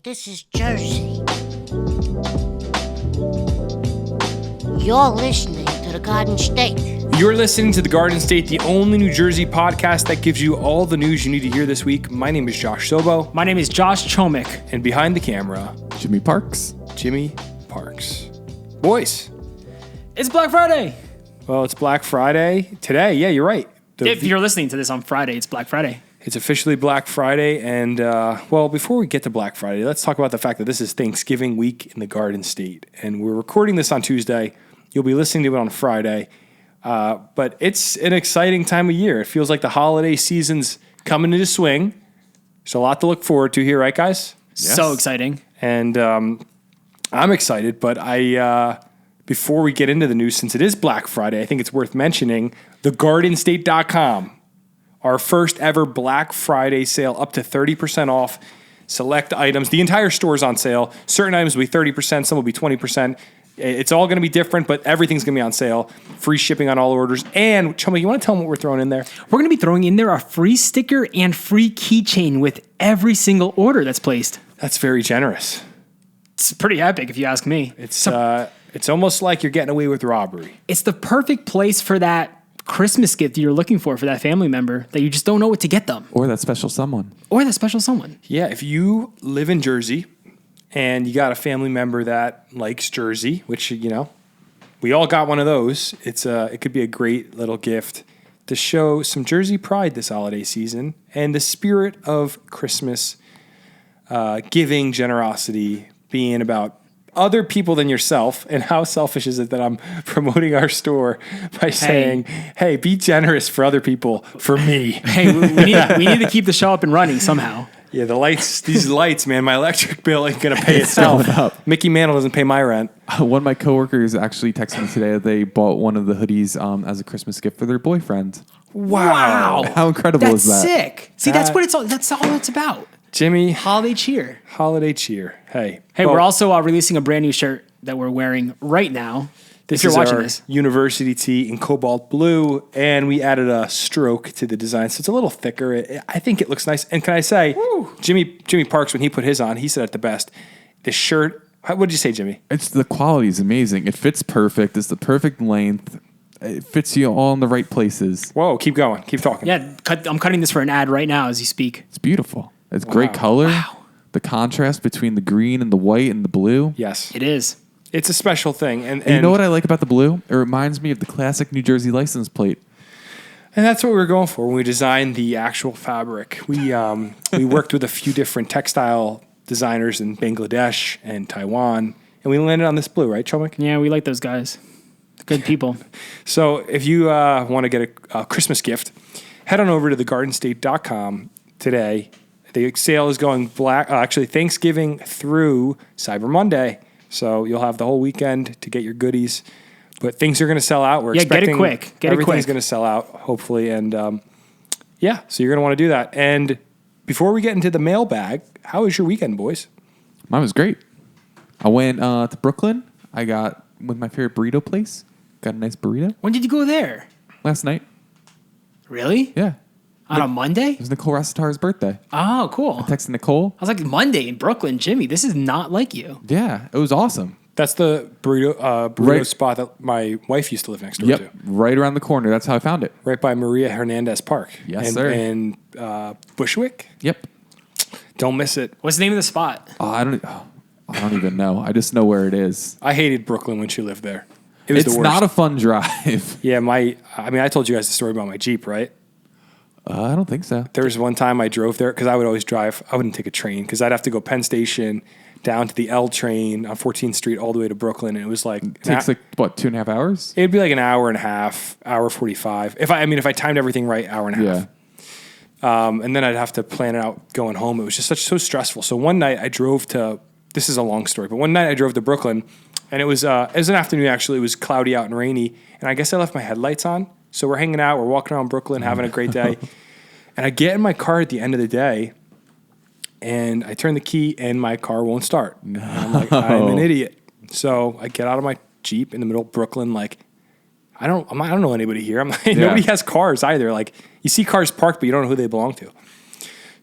this is Jersey. You're listening to the Garden State. You're listening to The Garden State, the only New Jersey podcast that gives you all the news you need to hear this week. My name is Josh Sobo. My name is Josh Chomik. And behind the camera, Jimmy Parks. Jimmy Parks. Boys. It's Black Friday. Well, it's Black Friday today. Yeah, you're right. If you're listening to this on Friday, it's Black Friday. It's officially Black Friday. And, before we get to Black Friday, let's talk about the fact that this is Thanksgiving week in the Garden State. And we're recording this on Tuesday. You'll be listening to it on Friday. But it's an exciting time of year. It feels like the holiday season's coming into swing. There's a lot to look forward to here, right, guys? Yes. So exciting. And I'm excited, but before we get into the news, since it is Black Friday, I think it's worth mentioning thegardenstate.com, our first ever Black Friday sale, up to 30% off select items. The entire store is on sale. Certain items will be 30%, some will be 20%. It's all going to be different, but everything's going to be on sale. Free shipping on all orders. And, Chummy, you want to tell them what we're throwing in there? We're going to be throwing in there a free sticker and free keychain with every single order that's placed. That's very generous. It's pretty epic, if you ask me. It's almost like you're getting away with robbery. It's the perfect place for that Christmas gift you're looking for that family member that you just don't know what to get them. Or that special someone. Yeah, if you live in Jersey and you got a family member that likes Jersey, which, we all got one of those, it could be a great little gift to show some Jersey pride this holiday season and the spirit of Christmas, giving, generosity, being about other people than yourself. And how selfish is it that I'm promoting our store by saying, hey, be generous for other people, for me. Hey, we need to keep the show up and running somehow. Yeah, these lights, man, my electric bill ain't going to pay itself. Up. Mickey Mantle doesn't pay my rent. One of my coworkers actually texted me today that they bought one of the hoodies as a Christmas gift for their boyfriend. Wow. How incredible is that? That's sick. See, that's all it's about. Jimmy. Holiday cheer. Holiday cheer. Hey, we're also releasing a brand new shirt that we're wearing right now. This if you're is watching our this. university tee in cobalt blue, and we added a stroke to the design, so it's a little thicker. I think it looks nice. And can I say, Jimmy Parks, when he put his on, he said it the best. The shirt, what did you say, Jimmy? The quality is amazing. It fits perfect. It's the perfect length. It fits you all in the right places. Whoa, keep going. Keep talking. Yeah, I'm cutting this for an ad right now as you speak. It's beautiful. It's great color. Wow. The contrast between the green and the white and the blue. Yes. It is. It's a special thing. And you know what I like about the blue? It reminds me of the classic New Jersey license plate. And that's what we were going for when we designed the actual fabric. We worked with a few different textile designers in Bangladesh and Taiwan, and we landed on this blue, right, Chomik? Yeah, we like those guys. Good people. So if you want to get a Christmas gift, head on over to thegardenstate.com today. The sale is going Thanksgiving through Cyber Monday. So you'll have the whole weekend to get your goodies. But things are going to sell out. We're expecting get it quick. Everything's going to sell out, hopefully. And so you're going to want to do that. And before we get into the mailbag, how was your weekend, boys? Mine was great. I went to Brooklyn. I got with my favorite burrito place. Got a nice burrito. When did you go there? Last night. Really? Yeah. On a Monday? It was Nicole Rossiter's birthday. Oh, cool. I texted Nicole. I was like, Monday in Brooklyn, Jimmy, this is not like you. Yeah, it was awesome. That's the burrito spot that my wife used to live next door to. Right around the corner. That's how I found it. Right by Maria Hernandez Park. Yes, sir. And Bushwick. Yep. Don't miss it. What's the name of the spot? I don't even know. I just know where it is. I hated Brooklyn when she lived there. It was the worst. It's not a fun drive. Yeah, I told you guys the story about my Jeep, right? I don't think so. There was one time I drove there because I would always drive. I wouldn't take a train because I'd have to go Penn Station down to the L train on 14th Street all the way to Brooklyn. And it was like... It takes 2.5 hours? It'd be like an hour and a half, hour 45. If I timed everything right, hour and a half. Yeah. And then I'd have to plan it out going home. It was just so stressful. So one night I drove to... This is a long story, but one night I drove to Brooklyn and it was an afternoon actually. It was cloudy out and rainy. And I guess I left my headlights on. So we're hanging out, we're walking around Brooklyn, having a great day. And I get in my car at the end of the day, and I turn the key, and my car won't start. No. And I'm like, I'm an idiot. So I get out of my Jeep in the middle of Brooklyn, like, I don't know anybody here. I'm like, nobody has cars either. Like, you see cars parked, but you don't know who they belong to.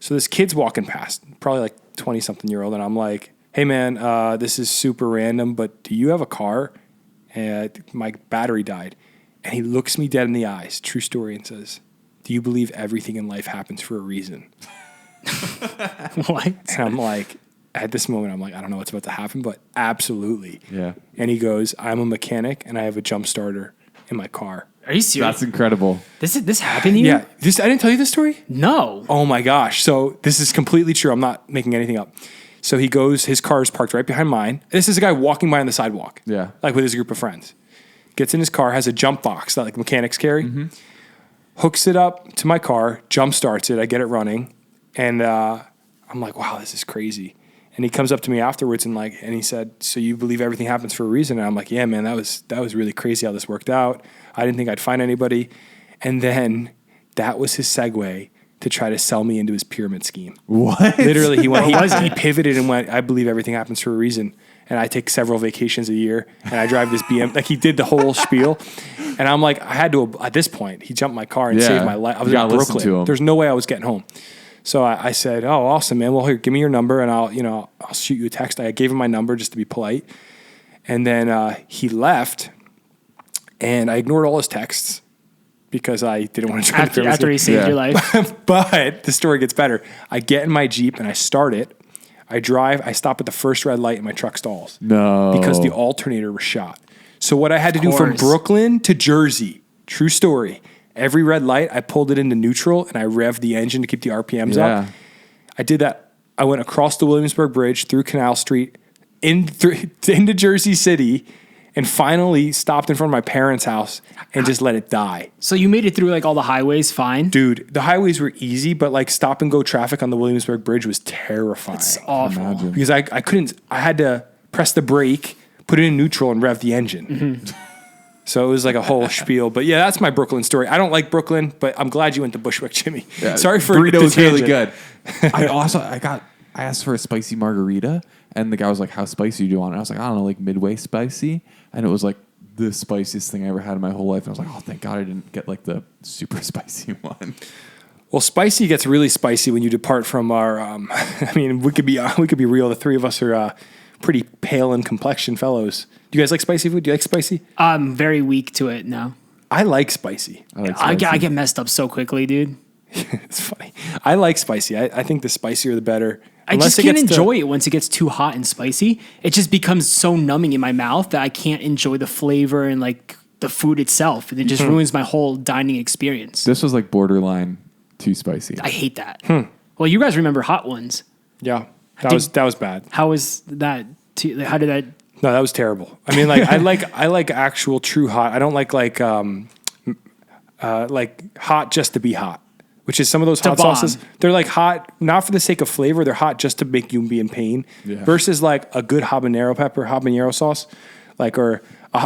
So this kid's walking past, probably like 20-something-year-old, and I'm like, hey, man, this is super random, but do you have a car? And my battery died. And he looks me dead in the eyes, true story, and says, do you believe everything in life happens for a reason? What? And I'm like, at this moment, I'm like, I don't know what's about to happen, but absolutely. Yeah. And he goes, I'm a mechanic, and I have a jump starter in my car. Are you serious? That's incredible. This happened to you? Yeah. I didn't tell you this story? No. Oh, my gosh. So this is completely true. I'm not making anything up. So he goes, his car is parked right behind mine. This is a guy walking by on the sidewalk. Yeah. Like with his group of friends. Gets in his car, has a jump box that like mechanics carry. Hooks it up to my car, jump starts it. I get it running. And I'm like, wow, this is crazy. And he comes up to me afterwards and he said, so you believe everything happens for a reason? And I'm like, yeah, man, that was really crazy how this worked out. I didn't think I'd find anybody. And then that was his segue to try to sell me into his pyramid scheme. What? Literally, he pivoted and went, I believe everything happens for a reason. And I take several vacations a year and I drive this BM. Like he did the whole spiel. And I'm like, I had to, at this point, he jumped my car and saved my life. I was in Brooklyn. There's no way I was getting home. So I said, oh, awesome, man. Well, here, give me your number and I'll shoot you a text. I gave him my number just to be polite. And then he left and I ignored all his texts because I didn't want to try after he saved your life. But the story gets better. I get in my Jeep and I start it. I drive, I stop at the first red light and my truck stalls. No. Because the alternator was shot. So what I had to do from Brooklyn to Jersey, true story, every red light, I pulled it into neutral and I revved the engine to keep the RPMs up. I did that. I went across the Williamsburg Bridge, through Canal Street, into Jersey City, and finally stopped in front of my parents' house and just let it die. So you made it through like all the highways fine? Dude, the highways were easy, but like stop and go traffic on the Williamsburg Bridge was terrifying. It's awful. Because I couldn't, I had to press the brake, put it in neutral and rev the engine. So it was like a whole spiel. But yeah, that's my Brooklyn story. I don't like Brooklyn, but I'm glad you went to Bushwick, Jimmy. Yeah, sorry for burrito was really tangent. good. I asked for a spicy margarita, and the guy was like, "How spicy do you want?" And I was like, "I don't know, like midway spicy." And it was like the spiciest thing I ever had in my whole life. And I was like, "Oh, thank God I didn't get like the super spicy one." Well, spicy gets really spicy when you depart from our. I mean, we could be real. The three of us are pretty pale in complexion fellows. Do you guys like spicy food? Do you like spicy? I'm very weak to it now. I like spicy. I get messed up so quickly, dude. It's funny. I like spicy. I think the spicier the better. I just can't enjoy it once it gets too hot and spicy. It just becomes so numbing in my mouth that I can't enjoy the flavor and like the food itself. And it just ruins my whole dining experience. This was like borderline too spicy. I hate that. Well, you guys remember Hot Ones. Yeah. That was bad. How was that? How did that? No, that was terrible. I mean, like I like actual true hot. I don't like hot just to be hot, which is some of those hot sauces. They're like hot not for the sake of flavor. They're hot just to make you be in pain. Yeah. Versus like a good habanero sauce,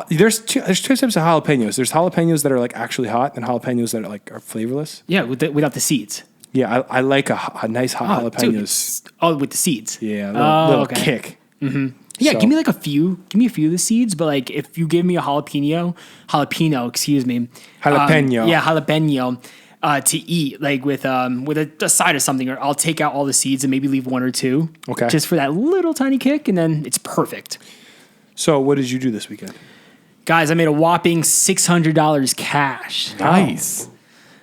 there's two types of jalapenos. There's jalapenos that are like actually hot, and jalapenos that are flavorless. Yeah, without the seeds. Yeah, I like a nice hot jalapenos. Dude, with the seeds. Yeah, a little kick. Mm-hmm. Yeah, give me a few of the seeds, but like if you give me a jalapeno, excuse me. Jalapeno. To eat like with a side of something, or I'll take out all the seeds and maybe leave one or two. Okay. Just for that little tiny kick, and then it's perfect. So what did you do this weekend? Guys, I made a whopping $600 cash. Nice.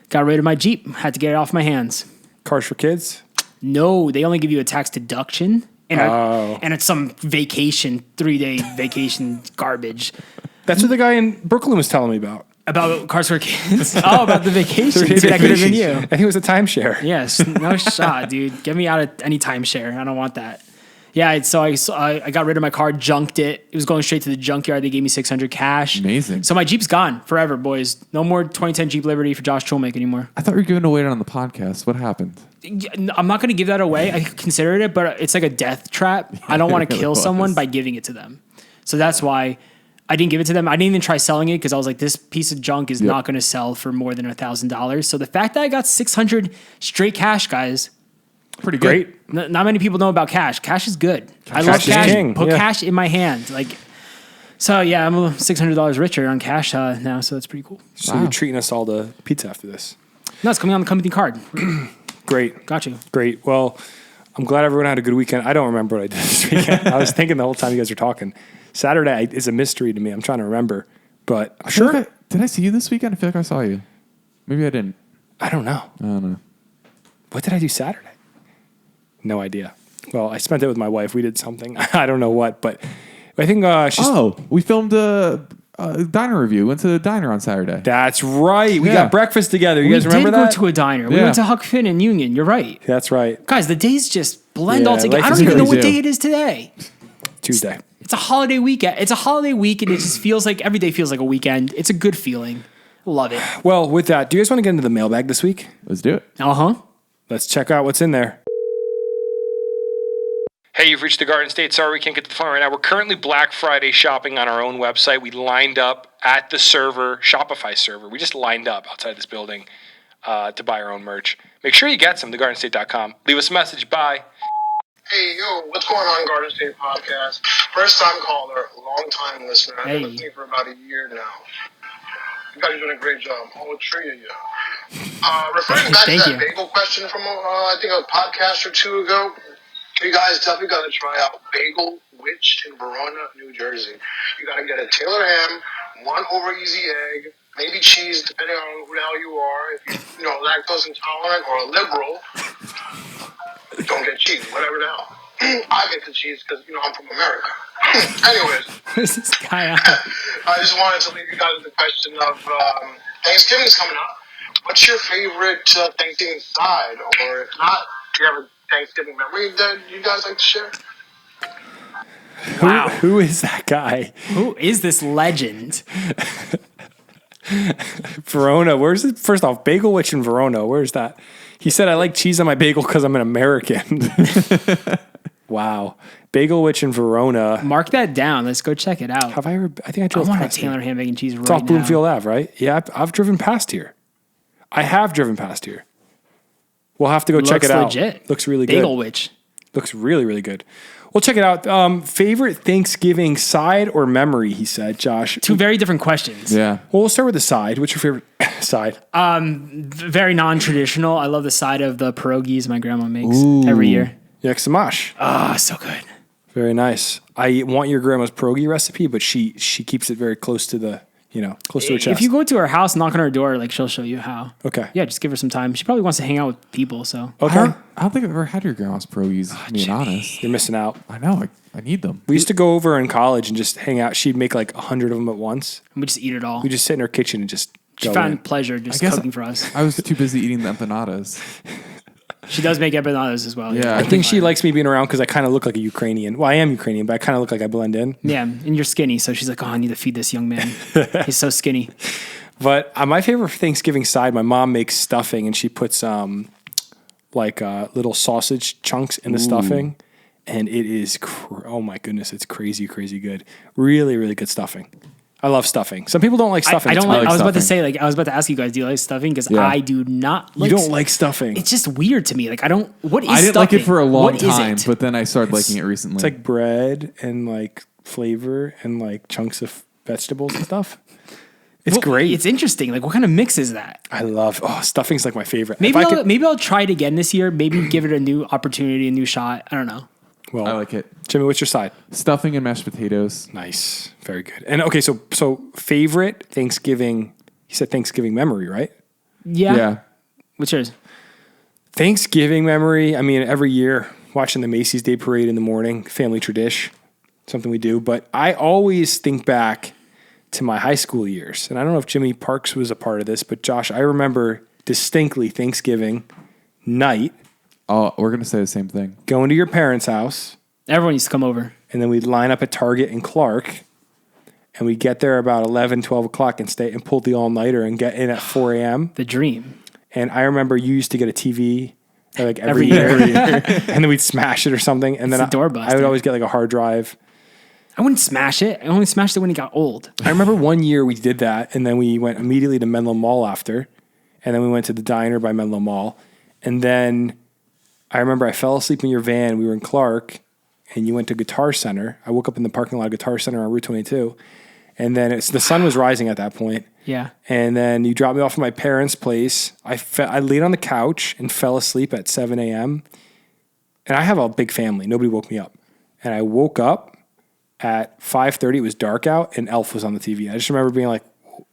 Got rid of my Jeep. Had to get it off my hands. Cars for kids? No, they only give you a tax deduction. And it's some 3-day vacation garbage. That's what the guy in Brooklyn was telling me about. About Cars for Kids? Oh, about the vacation. That could have been you. I think it was a timeshare. Yes, no shot, dude. Get me out of any timeshare. I don't want that. Yeah, so I got rid of my car, junked it. It was going straight to the junkyard. They gave me $600 cash. Amazing. So my Jeep's gone forever, boys. No more 2010 Jeep Liberty for Josh Cholmick anymore. I thought you were giving away on the podcast. What happened? I'm not going to give that away. I considered it, but it's like a death trap. I don't want to kill someone by giving it to them. So that's why I didn't give it to them. I didn't even try selling it because I was like, this piece of junk is not going to sell for more than $1,000. So the fact that I got $600 straight cash, guys, pretty great. Not many people know about cash. Cash is good. I love cash. King. Put cash in my hand. So yeah, I'm $600 richer on cash now. So that's pretty cool. So you're treating us all to pizza after this? No, it's coming on the company card. Great. Got you. Great. Well, I'm glad everyone had a good weekend. I don't remember what I did this weekend. I was thinking the whole time you guys were talking. Saturday is a mystery to me. I'm trying to remember. But sure. Did I see you this weekend? I feel like I saw you. Maybe I didn't. I don't know. What did I do Saturday? No idea. Well, I spent it with my wife. We did something. I don't know what, but I think we filmed a diner review. Went to the diner on Saturday. That's right. We got breakfast together. You guys remember that? We did go to a diner. We went to Huck Finn and Union. You're right. That's right. Guys, the days just blend all together. I don't even know what day it is today. Tuesday. It's a holiday weekend. It's a holiday week, and it just feels like every day feels like a weekend. It's a good feeling. Love it. Well, with that, do you guys want to get into the mailbag this week? Let's do it. Let's check out what's in there. Hey, you've reached the Garden State. Sorry we can't get to the phone right now. We're currently Black Friday shopping on our own website. We lined up at the server, Shopify server. We just lined up outside this building to buy our own merch. Make sure you get some, thegardenstate.com. Leave us a message. Bye. Hey, yo, what's going on, Garden State Podcast? First time caller, long time listener. I've been listening for about a year now. You guys are doing a great job. All three of you. Referring back to that bagel question from, I think, a podcast or two ago, you guys definitely got to try out Bagel Witch in Verona, New Jersey. You got to get a Taylor ham, 1 over easy egg, maybe cheese, depending on who the hell you are. If you're lactose intolerant or a liberal, don't get cheese, whatever the hell. I get the cheese because, I'm from America. Anyways. Where's this guy out? I just wanted to leave you guys with the question of Thanksgiving's coming up. What's your favorite Thanksgiving side? Or if not, do you have a Thanksgiving memory that you guys like to share? Wow. Who is that guy? Who is this legend? Verona. Where's it? First off, Bagel Witch in Verona. Where's that? He said, I like cheese on my bagel because I'm an American. Wow. Bagel Witch in Verona. Mark that down. Let's go check it out. Have I ever? I think I drove past past a Taylor ham, bacon, cheese right now. It's off Bloomfield Ave, right? Yeah, I've driven past here. I have driven past here. We'll have to go check it out. Legit. Looks really good. Bagel Witch. Looks really, really good. We'll check it out. Favorite Thanksgiving side or memory, he said, Josh. Two very different questions. Yeah. Well, we'll start with the side. What's your favorite side? Very non-traditional. I love the side of the pierogies my grandma makes every year. Yak Samash. Ah, so good. Very nice. I want your grandma's pierogi recipe, but she keeps it very close to the, close to her chest. If you go to her house, knock on her door, she'll show you how. Okay. Yeah, just give her some time. She probably wants to hang out with people, so. Okay. I don't think I've ever had your grandma's pierogies, being honest. You're missing out. I know. I need them. We used to go over in college and just hang out. She'd make 100 of them at once. And we just eat it all. We just sit in her kitchen and just She found pleasure just cooking for us. I was too busy eating the empanadas. She does make empanadas as well. Yeah. I think she likes me being around because I kind of look like a Ukrainian. Well, I am Ukrainian, but I kind of look like I blend in. Yeah, and you're skinny, so she's like, I need to feed this young man. He's so skinny. But my favorite Thanksgiving side, my mom makes stuffing, and she puts little sausage chunks in the stuffing, and it is oh my goodness, it's crazy, crazy good. Really, really good stuffing. I love stuffing. Some people don't like stuffing. I don't like. I was stuffing. about to say, I was about to ask you guys, do you like stuffing? Because I do not. You don't like stuffing. It's just weird to me. I don't. What is? I didn't stuffing? like it for a long What time, is it? but then I started liking it recently. It's like bread and flavor and chunks of vegetables and stuff. It's great. It's interesting. What kind of mix is that? I love. Stuffing's my favorite. Maybe I'll try it again this year. Maybe give it a new opportunity, a new shot. I don't know. Well, I like it. Jimmy, what's your side? Stuffing and mashed potatoes. Nice. Very good. And okay, so favorite Thanksgiving, you said Thanksgiving memory, right? Yeah. What's yours? Thanksgiving memory, every year watching the Macy's Day Parade in the morning, family tradition, something we do. But I always think back to my high school years. And I don't know if Jimmy Parks was a part of this, but Josh, I remember distinctly Thanksgiving night. Oh, we're going to say the same thing. Going to your parents' house. Everyone used to come over. And then we'd line up at Target in Clark. And we'd get there about 11, 12 o'clock and stay and pull the all-nighter and get in at 4 a.m. The dream. And I remember you used to get a TV every year. And then we'd smash it or something. And then I would always get a hard drive. I wouldn't smash it. I only smashed it when it got old. I remember one year we did that. And then we went immediately to Menlo Mall after. And then we went to the diner by Menlo Mall. And then I remember I fell asleep in your van. We were in Clark, and you went to Guitar Center. I woke up in the parking lot of Guitar Center on Route 22, and then the sun was rising at that point. Yeah. And then you dropped me off at my parents' place. I laid on the couch and fell asleep at 7 a.m. and I have a big family. Nobody woke me up. And I woke up at 5:30. It was dark out, and Elf was on the TV. I just remember being like,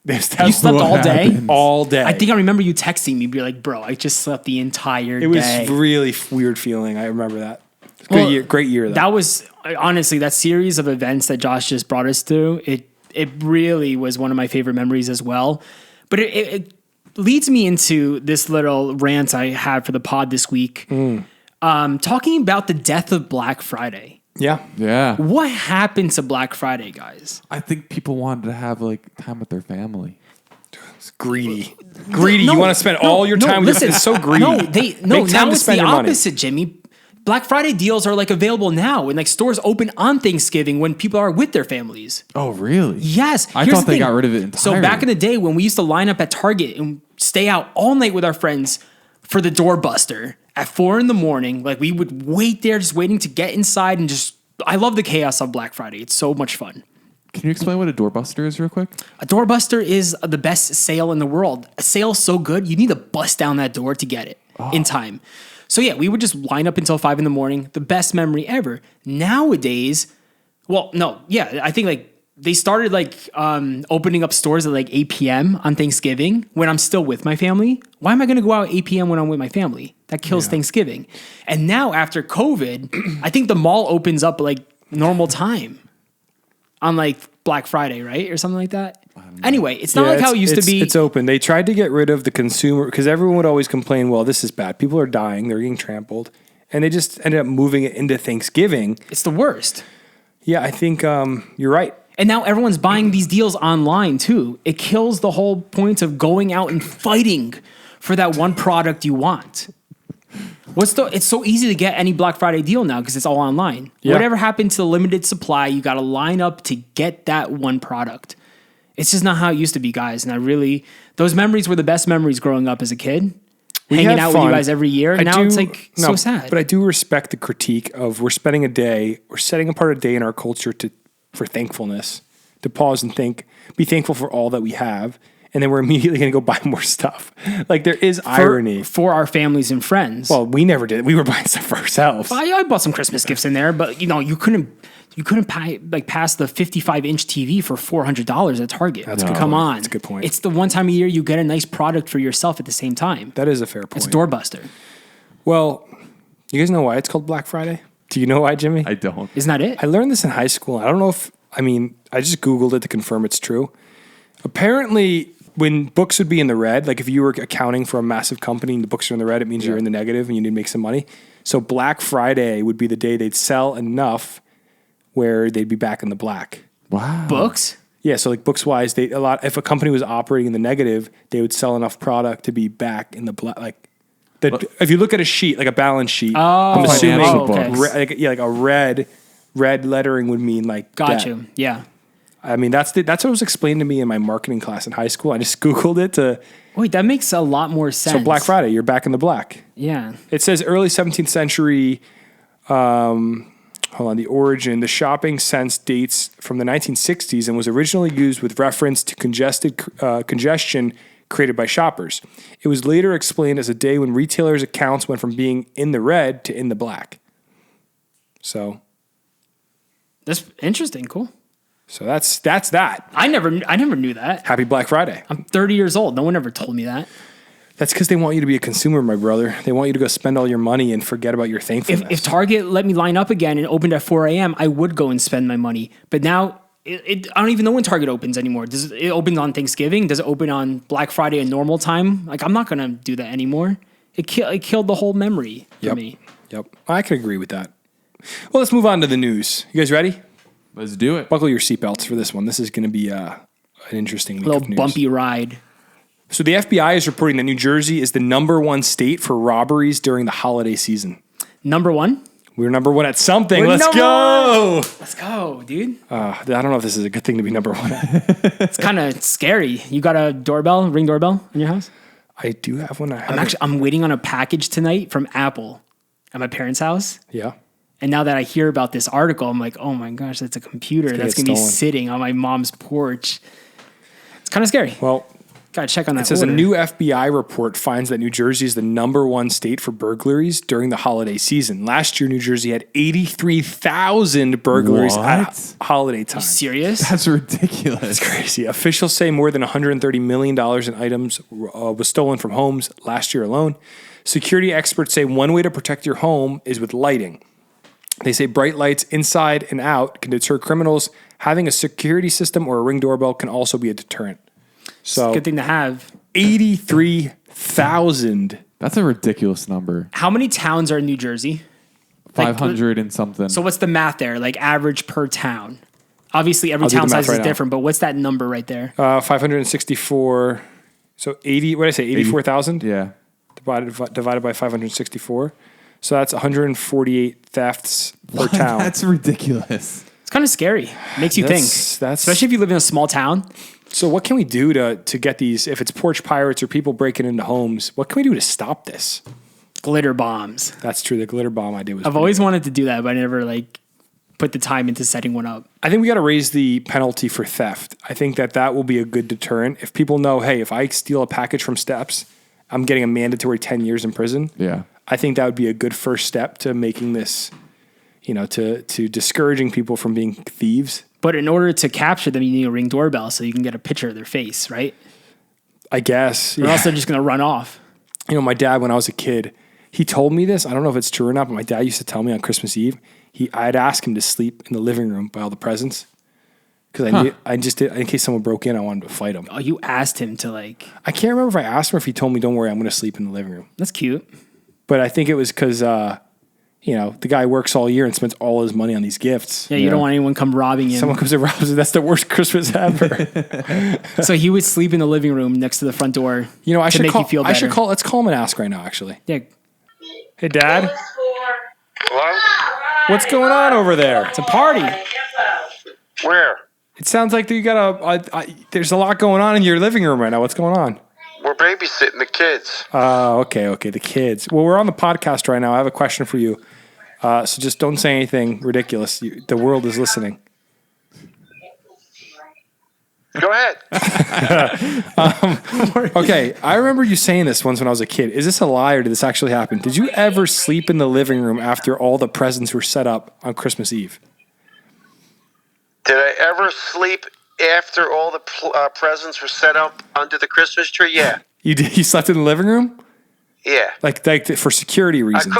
you slept all day? happened? All day. I think I remember you texting me, be like, bro, I just slept the entire day. It was really weird feeling. I remember that. Great year though. That was, honestly, that series of events that Josh just brought us through, it really was one of my favorite memories as well. But it leads me into this little rant I had for the pod this week. Talking about the death of Black Friday. Yeah. What happened to Black Friday, guys? I think people wanted to have like time with their family. It's greedy. You want to spend all your time with it's so greedy. No, now it's the money. opposite, Jimmy. Black Friday deals are like available now, and like stores open on Thanksgiving when people are with their families. Oh, really? Yes. I Here's thought the they thing. got rid of it entirely. So back in the day when we used to line up at Target and stay out all night with our friends for the doorbuster at 4 a.m, like we would wait there just waiting to get inside and just, I love the chaos of Black Friday. It's so much fun. Can you explain what a doorbuster is real quick? A doorbuster is the best sale in the world. A sale so good, you need to bust down that door to get it in time. So yeah, we would just line up until 5 a.m. The best memory ever. Nowadays, I think like they started like opening up stores at like 8 p.m. on Thanksgiving when I'm still with my family. Why am I going to go out at 8 p.m. when I'm with my family? That kills Thanksgiving. And now after COVID, I think the mall opens up like normal time on like Black Friday, right? Or something like that. Anyway, it's not like how it used to be. It's open. They tried to get rid of the consumer because everyone would always complain, well, this is bad. People are dying. They're getting trampled. And they just ended up moving it into Thanksgiving. It's the worst. Yeah, I think you're right. And now everyone's buying these deals online too. It kills the whole point of going out and fighting for that one product you want. It's so easy to get any Black Friday deal now because it's all online. Yeah. Whatever happened to the limited supply, you got to line up to get that one product. It's just not how it used to be, guys. And those memories were the best memories growing up as a kid. Hanging out with you guys every year. Now it's like so sad. But I do respect the critique of we're setting apart a day in our culture for thankfulness, to pause and be thankful for all that we have. And then we're immediately going to go buy more stuff. Like there is irony. For our families and friends. Well, we never did. We were buying stuff for ourselves. I bought some Christmas gifts in there, but you couldn't pass the 55-inch TV for $400 at Target. Come on. That's a good point. It's the one time a year you get a nice product for yourself at the same time. That is a fair point. It's doorbuster. Well, you guys know why it's called Black Friday? Do you know why, Jimmy? I don't. Isn't that it? I learned this in high school. I don't know I just Googled it to confirm it's true. Apparently, when books would be in the red, like if you were accounting for a massive company and the books are in the red, it means you're in the negative and you need to make some money. So Black Friday would be the day they'd sell enough where they'd be back in the black. Wow. Books? Yeah, so like books wise, if a company was operating in the negative, they would sell enough product to be back in the black. Like if you look at a sheet, like a balance sheet, I'm assuming okay. like a red lettering would mean like Got that. you. Yeah. I mean, that's what was explained to me in my marketing class in high school. I just Googled it to. Wait, that makes a lot more sense. So Black Friday, you're back in the black. Yeah. It says early 17th century. The origin. The shopping sense dates from the 1960s and was originally used with reference to congestion created by shoppers. It was later explained as a day when retailers' accounts went from being in the red to in the black. So. That's interesting. Cool. So that's that. I never knew that. Happy Black Friday. I'm 30 years old. No one ever told me that. That's because they want you to be a consumer, my brother. They want you to go spend all your money and forget about your thankfulness. If Target let me line up again and opened at 4 a.m., I would go and spend my money. But now I don't even know when Target opens anymore. Does it open on Thanksgiving? Does it open on Black Friday at normal time? Like I'm not going to do that anymore. It killed the whole memory for me. Yep. I could agree with that. Well, let's move on to the news. You guys ready? Let's do it. Buckle your seatbelts for this one. This is going to be an interesting week A of little news. bumpy ride. So the FBI is reporting that New Jersey is the #1 state for robberies during the holiday season. Number one? We're #1 at something. We're Let's go. Let's go, dude. I don't know if this is a good thing to be #1 at. It's kind of scary. You got a ring doorbell in your house? I do have one. I'm waiting on a package tonight from Apple at my parents' house. Yeah. And now that I hear about this article, I'm like, oh my gosh, that's a computer that's going to be stolen. sitting on my mom's porch. It's kind of scary. Well, Gotta check on that. It says order. a new FBI report finds that New Jersey is the #1 state for burglaries during the holiday season. Last year, New Jersey had 83,000 burglaries at holiday time. Serious? That's ridiculous. It's crazy. Officials say more than $130 million in items was stolen from homes last year alone. Security experts say one way to protect your home is with lighting. They say bright lights inside and out can deter criminals. Having a security system or a Ring doorbell can also be a deterrent. So Good thing to have. 83,000. That's a ridiculous number. How many towns are in New Jersey? 500 and something. So what's the math there? Like average per town? Obviously, every I'll do the town math size right is now. different, but what's that number right there? 564. So 80. What did I say? 84,000 yeah. divided by 564. So that's 148 thefts per town. That's ridiculous. It's kind of scary. Makes you think. Especially if you live in a small town. So what can we do to get these? If it's porch pirates or people breaking into homes, what can we do to stop this? Glitter bombs. That's true. The glitter bomb idea was. I've always wanted to do that, but I never put the time into setting one up. I think we got to raise the penalty for theft. I think that will be a good deterrent. If people know, hey, if I steal a package from Steps, I'm getting a mandatory 10 years in prison. Yeah. I think that would be a good first step to making this, to discouraging people from being thieves. But in order to capture them, you need a Ring doorbell so you can get a picture of their face, right? I guess. Or else they're just going to run off. My dad, when I was a kid, he told me this. I don't know if it's true or not, but my dad used to tell me on Christmas Eve, I'd ask him to sleep in the living room by all the presents. Because I just did, in case someone broke in, I wanted to fight him. Oh, you asked him to I can't remember if I asked him or if he told me, don't worry, I'm going to sleep in the living room. That's cute. But I think it was because, the guy works all year and spends all his money on these gifts. Yeah, you don't want anyone come robbing him. Someone comes and robs it. That's the worst Christmas ever. So he would sleep in the living room next to the front door. I should make call. you feel better. Let's call him and ask right now. Actually. Yeah. Hey, Dad. Hello? What's going on over there? It's a party. Where? It sounds like you got there's a lot going on in your living room right now. What's going on? We're babysitting the kids. Oh, okay. The kids. Well, we're on the podcast right now. I have a question for you. So just don't say anything ridiculous. The world is listening. Go ahead. Okay, I remember you saying this once when I was a kid. Is this a lie or did this actually happen? Did you ever sleep in the living room after all the presents were set up on Christmas Eve? Did I ever sleep after all the presents were set up under the Christmas tree? Yeah. You did? You slept in the living room? Yeah. Like for security reasons? I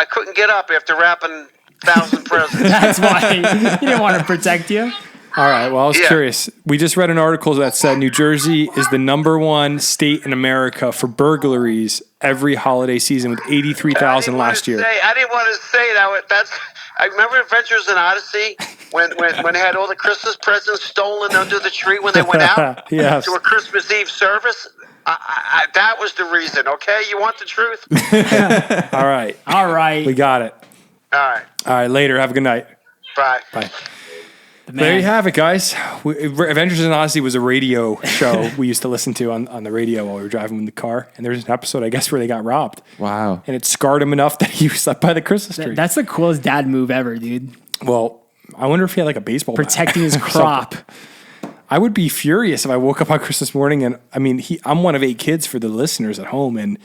couldn't get up after wrapping 1,000 presents. That's why he didn't want to protect you. All right. Well, I was curious. We just read an article that said New Jersey is the #1 state in America for burglaries every holiday season with 83,000 last year. I didn't want to say that. I remember Adventures in Odyssey when they had all the Christmas presents stolen under the tree when they went out Yes. to a Christmas Eve service. That was the reason. Okay, you want the truth? All right. We got it. All right. Later. Have a good night. Bye. Bye. There you have it, guys. Adventures in Odyssey was a radio show we used to listen to on the radio while we were driving in the car. And there's an episode, I guess, where they got robbed. Wow. And it scarred him enough that he slept by the Christmas tree. That's the coolest dad move ever, dude. Well, I wonder if he had like a baseball bat Protecting his or crop. something. I would be furious if I woke up on Christmas morning and, I'm one of 8 kids for the listeners at home. And,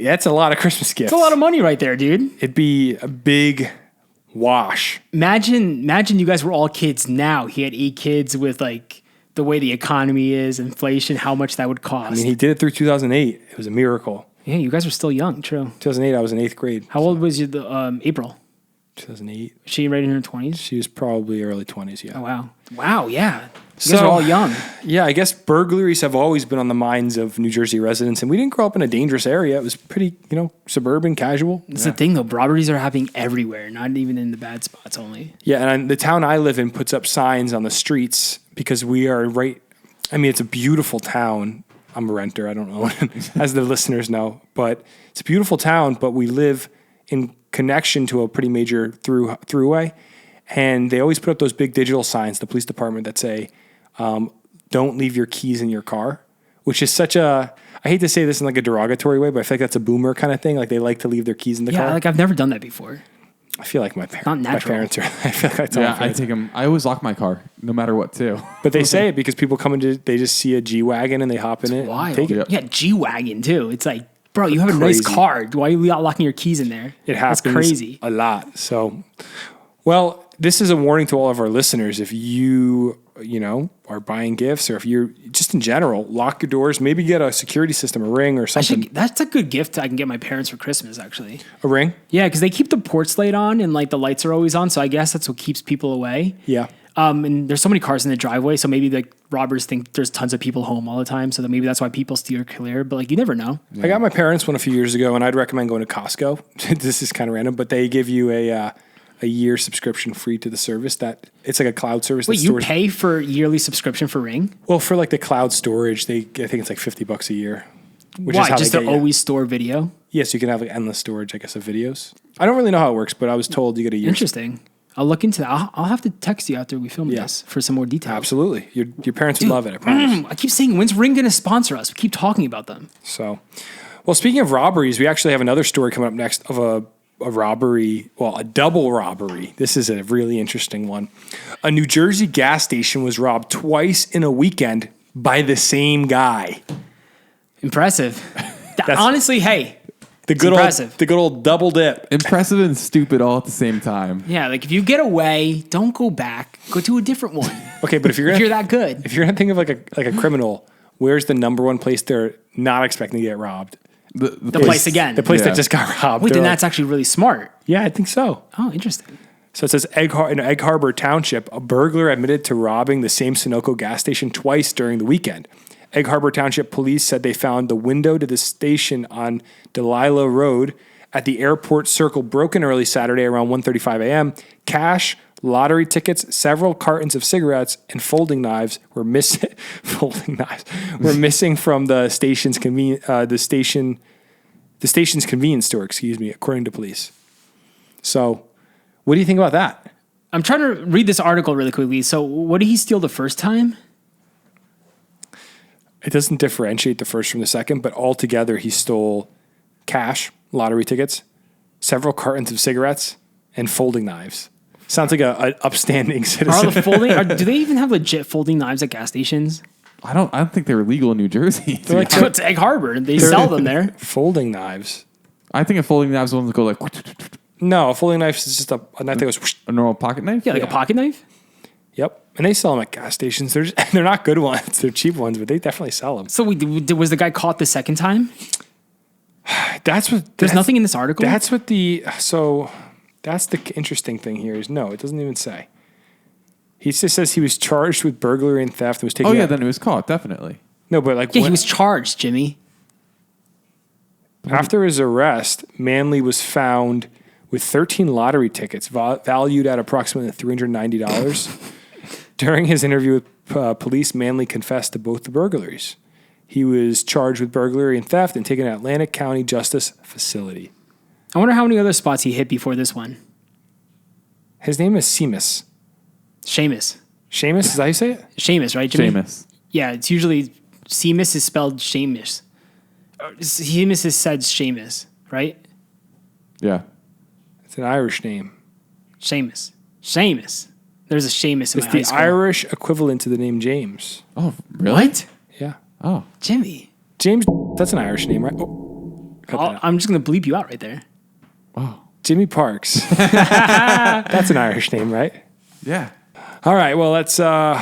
that's a lot of Christmas gifts. It's a lot of money right there, dude. It'd be a big wash. Imagine you guys were all kids now. He had 8 kids with the way the economy is, inflation, how much that would cost. He did it through 2008. It was a miracle. Yeah, you guys were still young, true. 2008, I was in 8th grade. How old was you April? 2008. Was she right in her 20s? She was probably early 20s, yeah. Oh, wow. Wow, yeah. You guys are all young. Yeah, I guess burglaries have always been on the minds of New Jersey residents, and we didn't grow up in a dangerous area. It was pretty, suburban, casual. That's the thing, though. Robberies are happening everywhere, not even in the bad spots only. Yeah, and the town I live in puts up signs on the streets because we are it's a beautiful town. I'm a renter. I don't know, as the listeners know, but it's a beautiful town, but we live in connection to a pretty major throughway, and they always put up those big digital signs, the police department, that say, don't leave your keys in your car, which is such I hate to say this in a derogatory way, but I feel like that's a boomer kind of thing. Like they like to leave their keys in the car. Yeah, I've never done that before. I feel like my Not natural. parents are. I feel like I tell my I parents. take them. I always lock my car, no matter what, too. But they say it because people come into, they just see a G-Wagon and they hop in it. And Wild. take it. Yeah, G-Wagon too. It's like, bro, you have a nice Crazy. car. Why are you locking your keys in there? It happens That's crazy. a lot. So, well, this is a warning to all of our listeners. If you are buying gifts, or if you're just in general, lock your doors. Maybe get a security system, a ring or something. That's a good gift I can get my parents for Christmas, actually. A ring? Yeah, because they keep the porch light on and like the lights are always on. So I guess that's what keeps people away. Yeah. And there's so many cars in the driveway. So maybe the robbers think there's tons of people home all the time. So that maybe that's why people steer clear. But like, you never know. Yeah. I got my parents one a few years ago, and I'd recommend going to Costco. This is kind of random, but they give you a year subscription free to the service. That it's like a cloud service. Wait, that you stores, pay for yearly subscription for Ring? well, for like the cloud storage, I think it's like $50 a year. Which Why? is how Just they to get you. always store video? Yes, you can have like endless storage, I guess, of videos. I don't really know how it works, but I was told you get a year. Interesting. I'll look into that. I'll have to text you after we film Yeah. this for some more details. Absolutely. Your parents would love it, I promise. I keep saying, when's Ring going to sponsor us? We keep talking about them. So, well, speaking of robberies, we actually have another story coming up next of a robbery, well, a double robbery. This is a really interesting one. A New Jersey gas station was robbed twice in a weekend by the same guy. Impressive. Honestly, hey, The good impressive. the good old double dip. Impressive and stupid all at the same time. yeah, like if you get away, don't go back. Go to a different one. Okay, but if you're if gonna you're that good. if you're gonna think of like a criminal, where's the number one place they're not expecting to get robbed? The place again. The place Yeah. that just got robbed. Wait, They're then like, that's actually really smart. yeah, I think so. Oh, interesting. So it says in Egg Harbor Township, a burglar admitted to robbing the same Sunoco gas station twice during the weekend. Egg Harbor Township police said they found the window to the station on Delilah Road at the airport circle broken early Saturday around 1:35 a.m. Cash, lottery tickets, several cartons of cigarettes, and folding knives were missing. Missing from the station's convenience store. Excuse me, according to police. So, what do you think about that? I'm trying to read this article really quickly. So, what did he steal the first time? It doesn't differentiate the first from the second, but altogether he stole cash, lottery tickets, several cartons of cigarettes, and folding knives. Sounds like an upstanding Are citizen. the folding? Do they even have legit folding knives at gas stations? I don't think they're legal in New Jersey. They're like It's Egg Harbor. They sell them there. folding knives. I think a folding knife is one that go like No, a folding knife is just a knife that goes. Whoosh. a normal pocket knife. Yeah, like a pocket knife. Yep, and they sell them at gas stations. They're not good ones. They're cheap ones, but they definitely sell them. So, was the guy caught the second time? That's what. There's nothing in this article. That's what that's the interesting thing here is no, it doesn't even say. He just says he was charged with burglary and theft and was taken. Oh yeah, out. then it was caught definitely. No, but like yeah, he when- was charged, Jimmy. after his arrest, Manley was found with 13 lottery tickets valued at approximately $390. During his interview with police, Manley confessed to both the burglaries. He was charged with burglary and theft and taken to Atlantic County Justice Facility. I wonder how many other spots he hit before this one. His name is Seamus. Seamus. Seamus, is that how you say it? Seamus, right, Jimmy? Seamus. Yeah, it's usually Seamus is spelled Seamus. Seamus is said Seamus, right? Yeah. It's an Irish name. Seamus. Seamus. There's a Seamus in It's my the high school. Irish equivalent to the name James. Oh really? What? Yeah. Oh. Jimmy. James, that's an Irish name, right? Oh, cut that out. I'm just going to bleep you out right there. Oh. Jimmy Parks. That's an Irish name, right? Yeah. All right. Well, that's all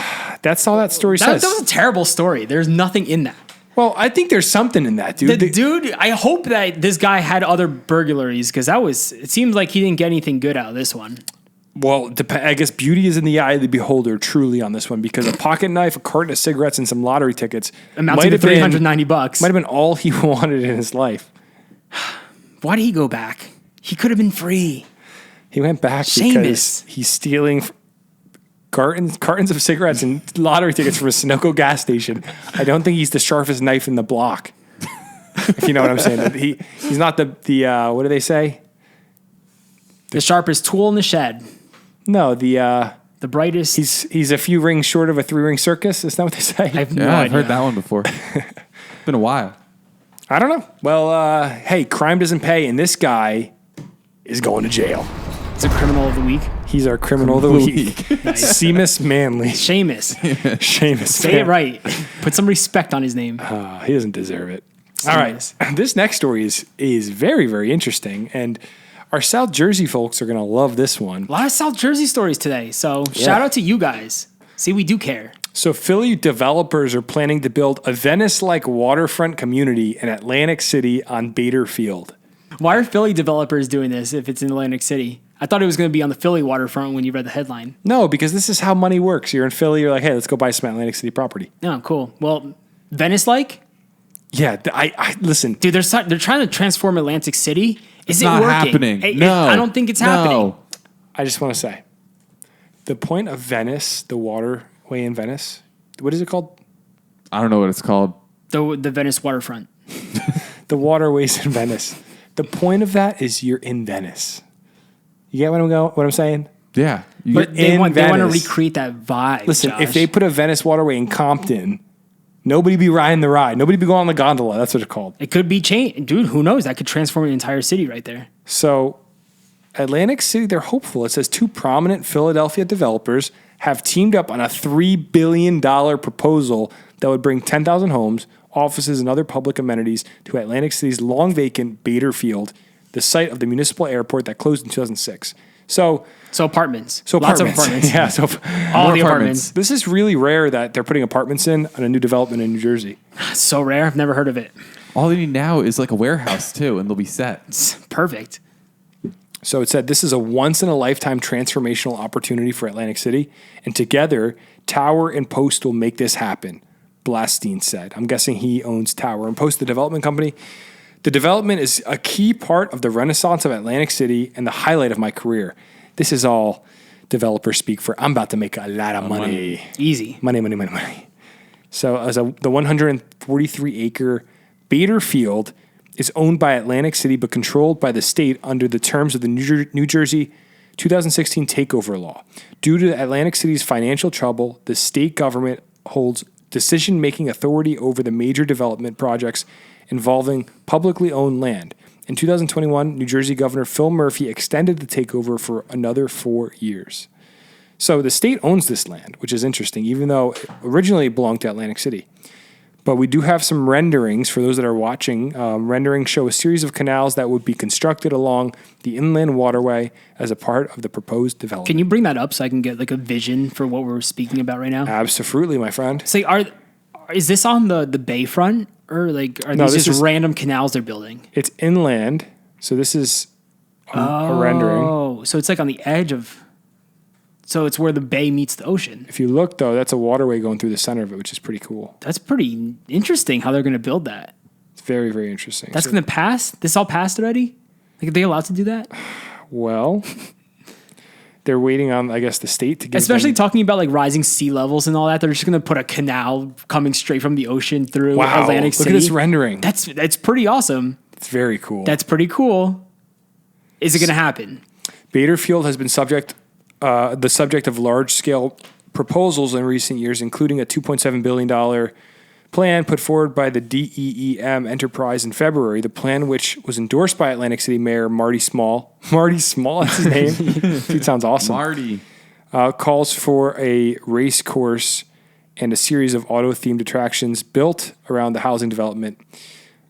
that story That says. was a terrible story. There's nothing in that. Well, I think there's something in that, dude. Dude, I hope that this guy had other burglaries because it seems like he didn't get anything good out of this one. Well, I guess beauty is in the eye of the beholder, truly, on this one, because a pocket knife, a carton of cigarettes, and some lottery tickets Amounting to $390. Might have been all he wanted in his life. Why did he go back? He could have been free. He went back Seamus. because he's stealing cartons of cigarettes and lottery tickets from a Sunoco gas station. I don't think he's the sharpest knife in the block. If you know what I'm saying. He's not the what do they say? The sharpest tool in the shed. No, the brightest. he's a few rings short of a 3-ring circus. Is that what they say? I have Yeah, no I've idea. heard that one before. Been a while. I don't know. Well, hey, crime doesn't pay, and this guy is going to jail. It's a criminal of the week. He's our criminal of the week. Nice. Seamus Manley. Seamus. Seamus. Say it right. Put some respect on his name. He doesn't deserve it. All right. This next story is very, very interesting. And our South Jersey folks are going to love this one. A lot of South Jersey stories today. So shout out to you guys. See, we do care. So Philly developers are planning to build a Venice-like waterfront community in Atlantic City on Bader Field. Why are Philly developers doing this if it's in Atlantic City? I thought it was going to be on the Philly waterfront when you read the headline. No, because this is how money works. You're in Philly, you're like, hey, let's go buy some Atlantic City property. Oh, cool. Well, Venice-like? Yeah, I listen. Dude, they're trying to transform Atlantic City. Is It's it not working? happening. No. I don't think it's happening. I just want to say, the point of Venice, the waterway in Venice, what is it called? I don't know what it's called. The Venice waterfront. The waterways in Venice. The point of that is you're in Venice. You get what I'm saying? Yeah. But they want to Venice. recreate that vibe. Listen, Josh. if they put a Venice waterway in Compton, nobody be riding the ride. Nobody be going on the gondola. That's what it's called. It could be changed. Dude, who knows? That could transform an entire city right there. So Atlantic City, they're hopeful. It says 2 prominent Philadelphia developers have teamed up on a $3 billion proposal that would bring 10,000 homes, offices, and other public amenities to Atlantic City's long vacant Bader Field, the site of the municipal airport that closed in 2006. So apartments. Lots Lots of of apartments. Yeah. So All the apartments. apartments. this is really rare that they're putting apartments in on a new development in New Jersey. So rare. I've never heard of it. All they need now is like a warehouse too, and they'll be set. It's perfect. So it said this is a once-in-a-lifetime transformational opportunity for Atlantic City, and together, Tower and Post will make this happen, Blastine said. I'm guessing he owns Tower and Post, the development company. The development is a key part of the renaissance of Atlantic City and the highlight of my career. This is all developer speak for I'm about to make a lot of money. Easy. Money. So the 143-acre Bader Field is owned by Atlantic City but controlled by the state under the terms of the New Jersey 2016 takeover law. Due to Atlantic City's financial trouble, the state government holds decision-making authority over the major development projects involving publicly owned land. In 2021, New Jersey Governor Phil Murphy extended the takeover for another 4 years. So the state owns this land, which is interesting, even though it originally belonged to Atlantic City. But we do have some renderings for those that are watching. Renderings show a series of canals that would be constructed along the inland waterway as a part of the proposed development. Can you bring that up so I can get like a vision for what we're speaking about right now? Absolutely, my friend. So is this on the bayfront or like are these just random canals they're building? It's inland, so this is a rendering. Oh, so it's like on the edge of. So it's where the bay meets the ocean. If you look, though, that's a waterway going through the center of it, which is pretty cool. That's pretty interesting how they're going to build that. It's very, very interesting. That's going to pass? This all passed already? Like, are they allowed to do that? Well, they're waiting on, I guess, the state to give Especially them... talking about, like, rising sea levels and all that. They're just going to put a canal coming straight from the ocean through Atlantic City. Look at this rendering. That's pretty awesome. It's very cool. That's pretty cool. Is it going to happen? Bader Field has been the subject of large-scale proposals in recent years, including a $2.7 billion plan put forward by the DEEM enterprise in February. The plan, which was endorsed by Atlantic City Mayor Marty Small. Marty Small, that's his name. Dude, sounds awesome. Marty. Calls for a race course and a series of auto-themed attractions built around the housing development.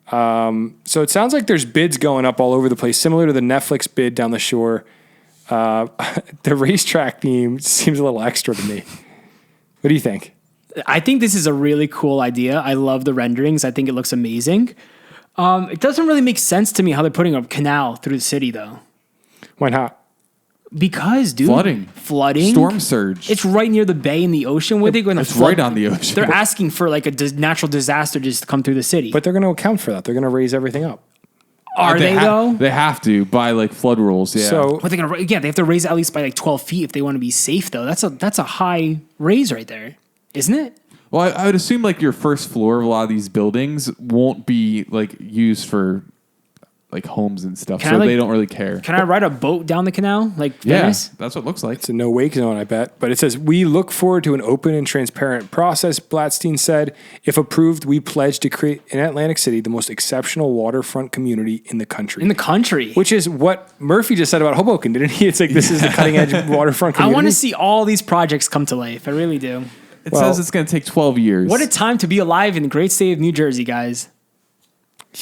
So it sounds like there's bids going up all over the place, similar to the Netflix bid down the shore. The racetrack theme seems a little extra to me. What do you think? I think this is a really cool idea. I love the renderings. I think it looks amazing. It doesn't really make sense to me how they're putting a canal through the city, though. Why not? Because, dude. Flooding. Storm surge. It's right near the bay and the ocean. Where are they going to It's flood? right on the ocean. They're asking for like a natural disaster just to come through the city. But they're going to account for that. They're going to raise everything up. Are they though? They have to by like flood rules. Yeah. So What they gonna? Yeah, they have to raise it at least by like 12 feet if they want to be safe. Though that's a high raise right there, isn't it? well, I would assume like your first floor of a lot of these buildings won't be like used for like homes and stuff, Can so I, like- they don't really care. Can I ride a boat down the canal like Yeah, Venice? that's what it looks like. It's a no wake zone, I bet. But it says, we look forward to an open and transparent process, Blatstein said. If approved, we pledge to create in Atlantic City the most exceptional waterfront community in the country. In the country. Which is what Murphy just said about Hoboken, didn't he? It's like, this is the cutting edge waterfront I community. want to see all these projects come to life. I really do. It Well- says it's going to take 12 years. What a time to be alive in the great state of New Jersey, guys.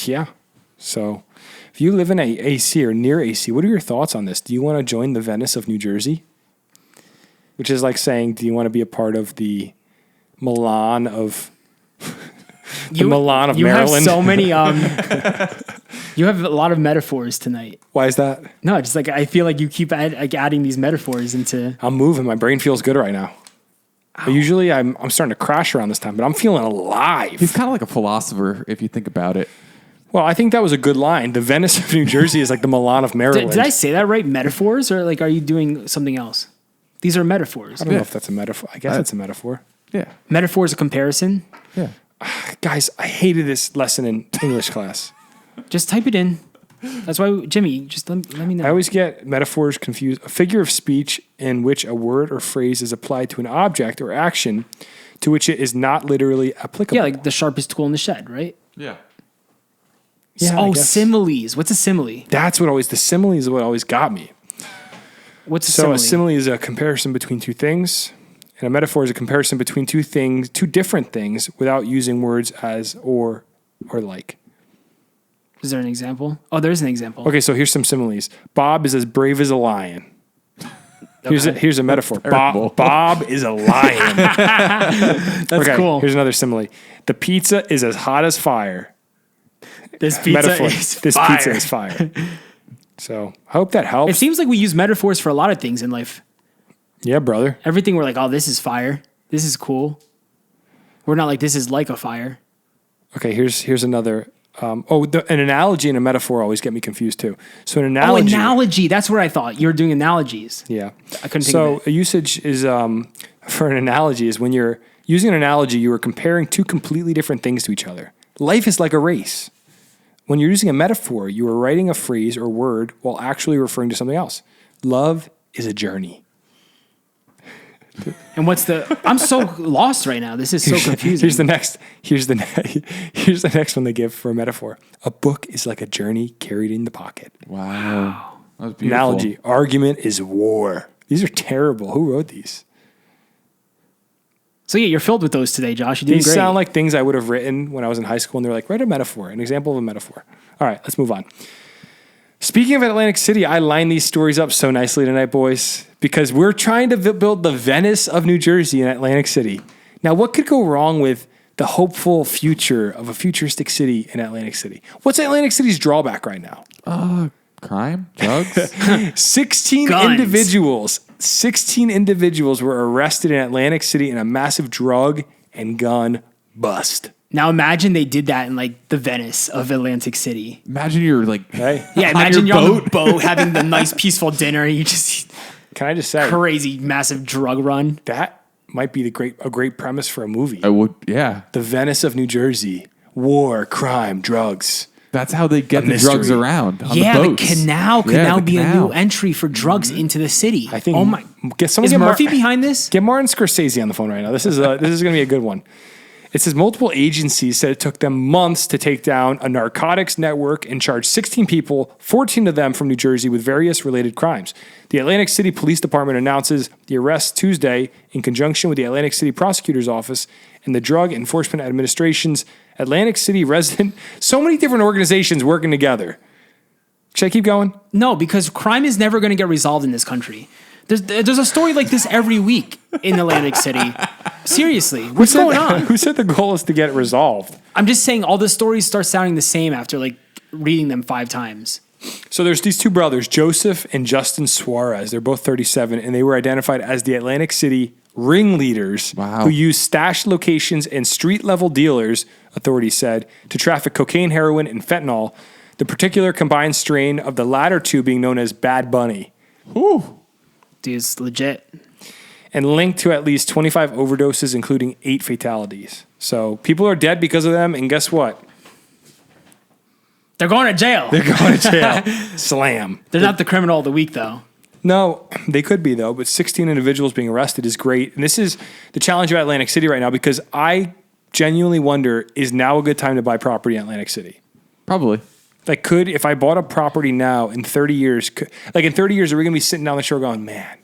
Yeah. So if you live in a AC or near AC, what are your thoughts on this? Do you want to join the Venice of New Jersey? Which is like saying, do you want to be a part of the Milan of Milan of you Maryland? have so many. You have a lot of metaphors tonight. Why is that? No, just like I feel like you keep adding these metaphors into. I'm moving. My brain feels good right now. But usually I'm starting to crash around this time, but I'm feeling alive. He's kind of like a philosopher if you think about it. Well, I think that was a good line. The Venice of New Jersey is like the Milan of Maryland. Did I say that right? Metaphors, or like, are you doing something else? These are metaphors. I don't know if that's a metaphor. I guess it's a metaphor. Yeah. Metaphors a comparison. Yeah. Guys, I hated this lesson in English class. Just type it in. That's why, Jimmy, just let me know. I always get metaphors confused. A figure of speech in which a word or phrase is applied to an object or action to which it is not literally applicable. Yeah, like the sharpest tool in the shed, right? Yeah. Yeah, I Oh, guess. similes. What's a simile? That's what always, the simile is what always got me. What's a So simile? a simile is a comparison between two things, and a metaphor is a comparison between two things, two different things, without using words as or like. Is there an example? Oh, there is an example. Okay, so here's some similes. Bob is as brave as a lion. Okay. Here's a metaphor. Terrible. Bob is a lion. That's cool. Here's another simile. The pizza is as hot as fire. This pizza Metaphor. is This fire. pizza is fire. So I hope that helps. It seems like we use metaphors for a lot of things in life. Yeah, brother. Everything we're like, oh, this is fire. This is cool. We're not like, this is like a fire. Okay, here's another. An analogy and a metaphor always get me confused too. So an Oh, analogy. analogy. That's where I thought you were doing analogies. Yeah. I couldn't think So of it. a usage is for an analogy is when you're using an analogy, you are comparing two completely different things to each other. Life is like a race. When you're using a metaphor, you are writing a phrase or word while actually referring to something else. Love is a journey. And what's the? I'm so lost right now. This is so confusing. Here's the next one they give for a metaphor. A book is like a journey carried in the pocket. Wow. That was beautiful. Analogy. Argument is war. These are terrible. Who wrote these? So yeah, you're filled with those today, Josh. You're doing These great. sound like things I would have written when I was in high school, and they're like, write a metaphor, an example of a metaphor. All right, let's move on. Speaking of Atlantic City, I line these stories up so nicely tonight, boys, because we're trying to build the Venice of New Jersey in Atlantic City. Now, what could go wrong with the hopeful future of a futuristic city in Atlantic City? What's Atlantic City's drawback right now? Crime? Drugs? 16 Guns. individuals were arrested in Atlantic City in a massive drug and gun bust. Now imagine they did that in like the Venice of Atlantic City. Imagine you're like, Hey, Yeah, imagine you're on the boat having the nice peaceful dinner and you just can I just say crazy massive drug run. that might be a great premise for a movie. I would, yeah. The Venice of New Jersey. War, crime, drugs. That's how they get A the drugs mystery. around on Yeah, the the boats. canal could Yeah, now the be a canal. new entry for drugs into the city. I think. Oh my! Someone Is get Murphy behind this? Get Martin Scorsese on the phone right now. This is going to be a good one. It says multiple agencies said it took them months to take down a narcotics network and charge 16 people, 14 of them from New Jersey, with various related crimes. The Atlantic City Police Department announces the arrest Tuesday in conjunction with the Atlantic City Prosecutor's Office and the Drug Enforcement Administration's Atlantic City Resident. So many different organizations working together. Should I keep going? No, because crime is never going to get resolved in this country. There's a story like this every week in Atlantic City. Seriously, what's going on? Who said the goal is to get it resolved? I'm just saying all the stories start sounding the same after like reading them 5 times. So there's these two brothers, Joseph and Justin Suarez. They're both 37, and they were identified as the Atlantic City ringleaders Wow. who used stash locations and street-level dealers, authorities said, to traffic cocaine, heroin, and fentanyl, the particular combined strain of the latter two being known as Bad Bunny, Dude, it's legit. and linked to at least 25 overdoses, including 8 fatalities. So people are dead because of them, and guess what? They're going to jail. They're going to jail. Slam. They're not the criminal of the week, though. No, they could be, though. But 16 individuals being arrested is great. And this is the challenge of Atlantic City right now, because I genuinely wonder, is now a good time to buy property in Atlantic City? Probably. Like, if I bought a property now in 30 years, are we going to be sitting down the shore going, man,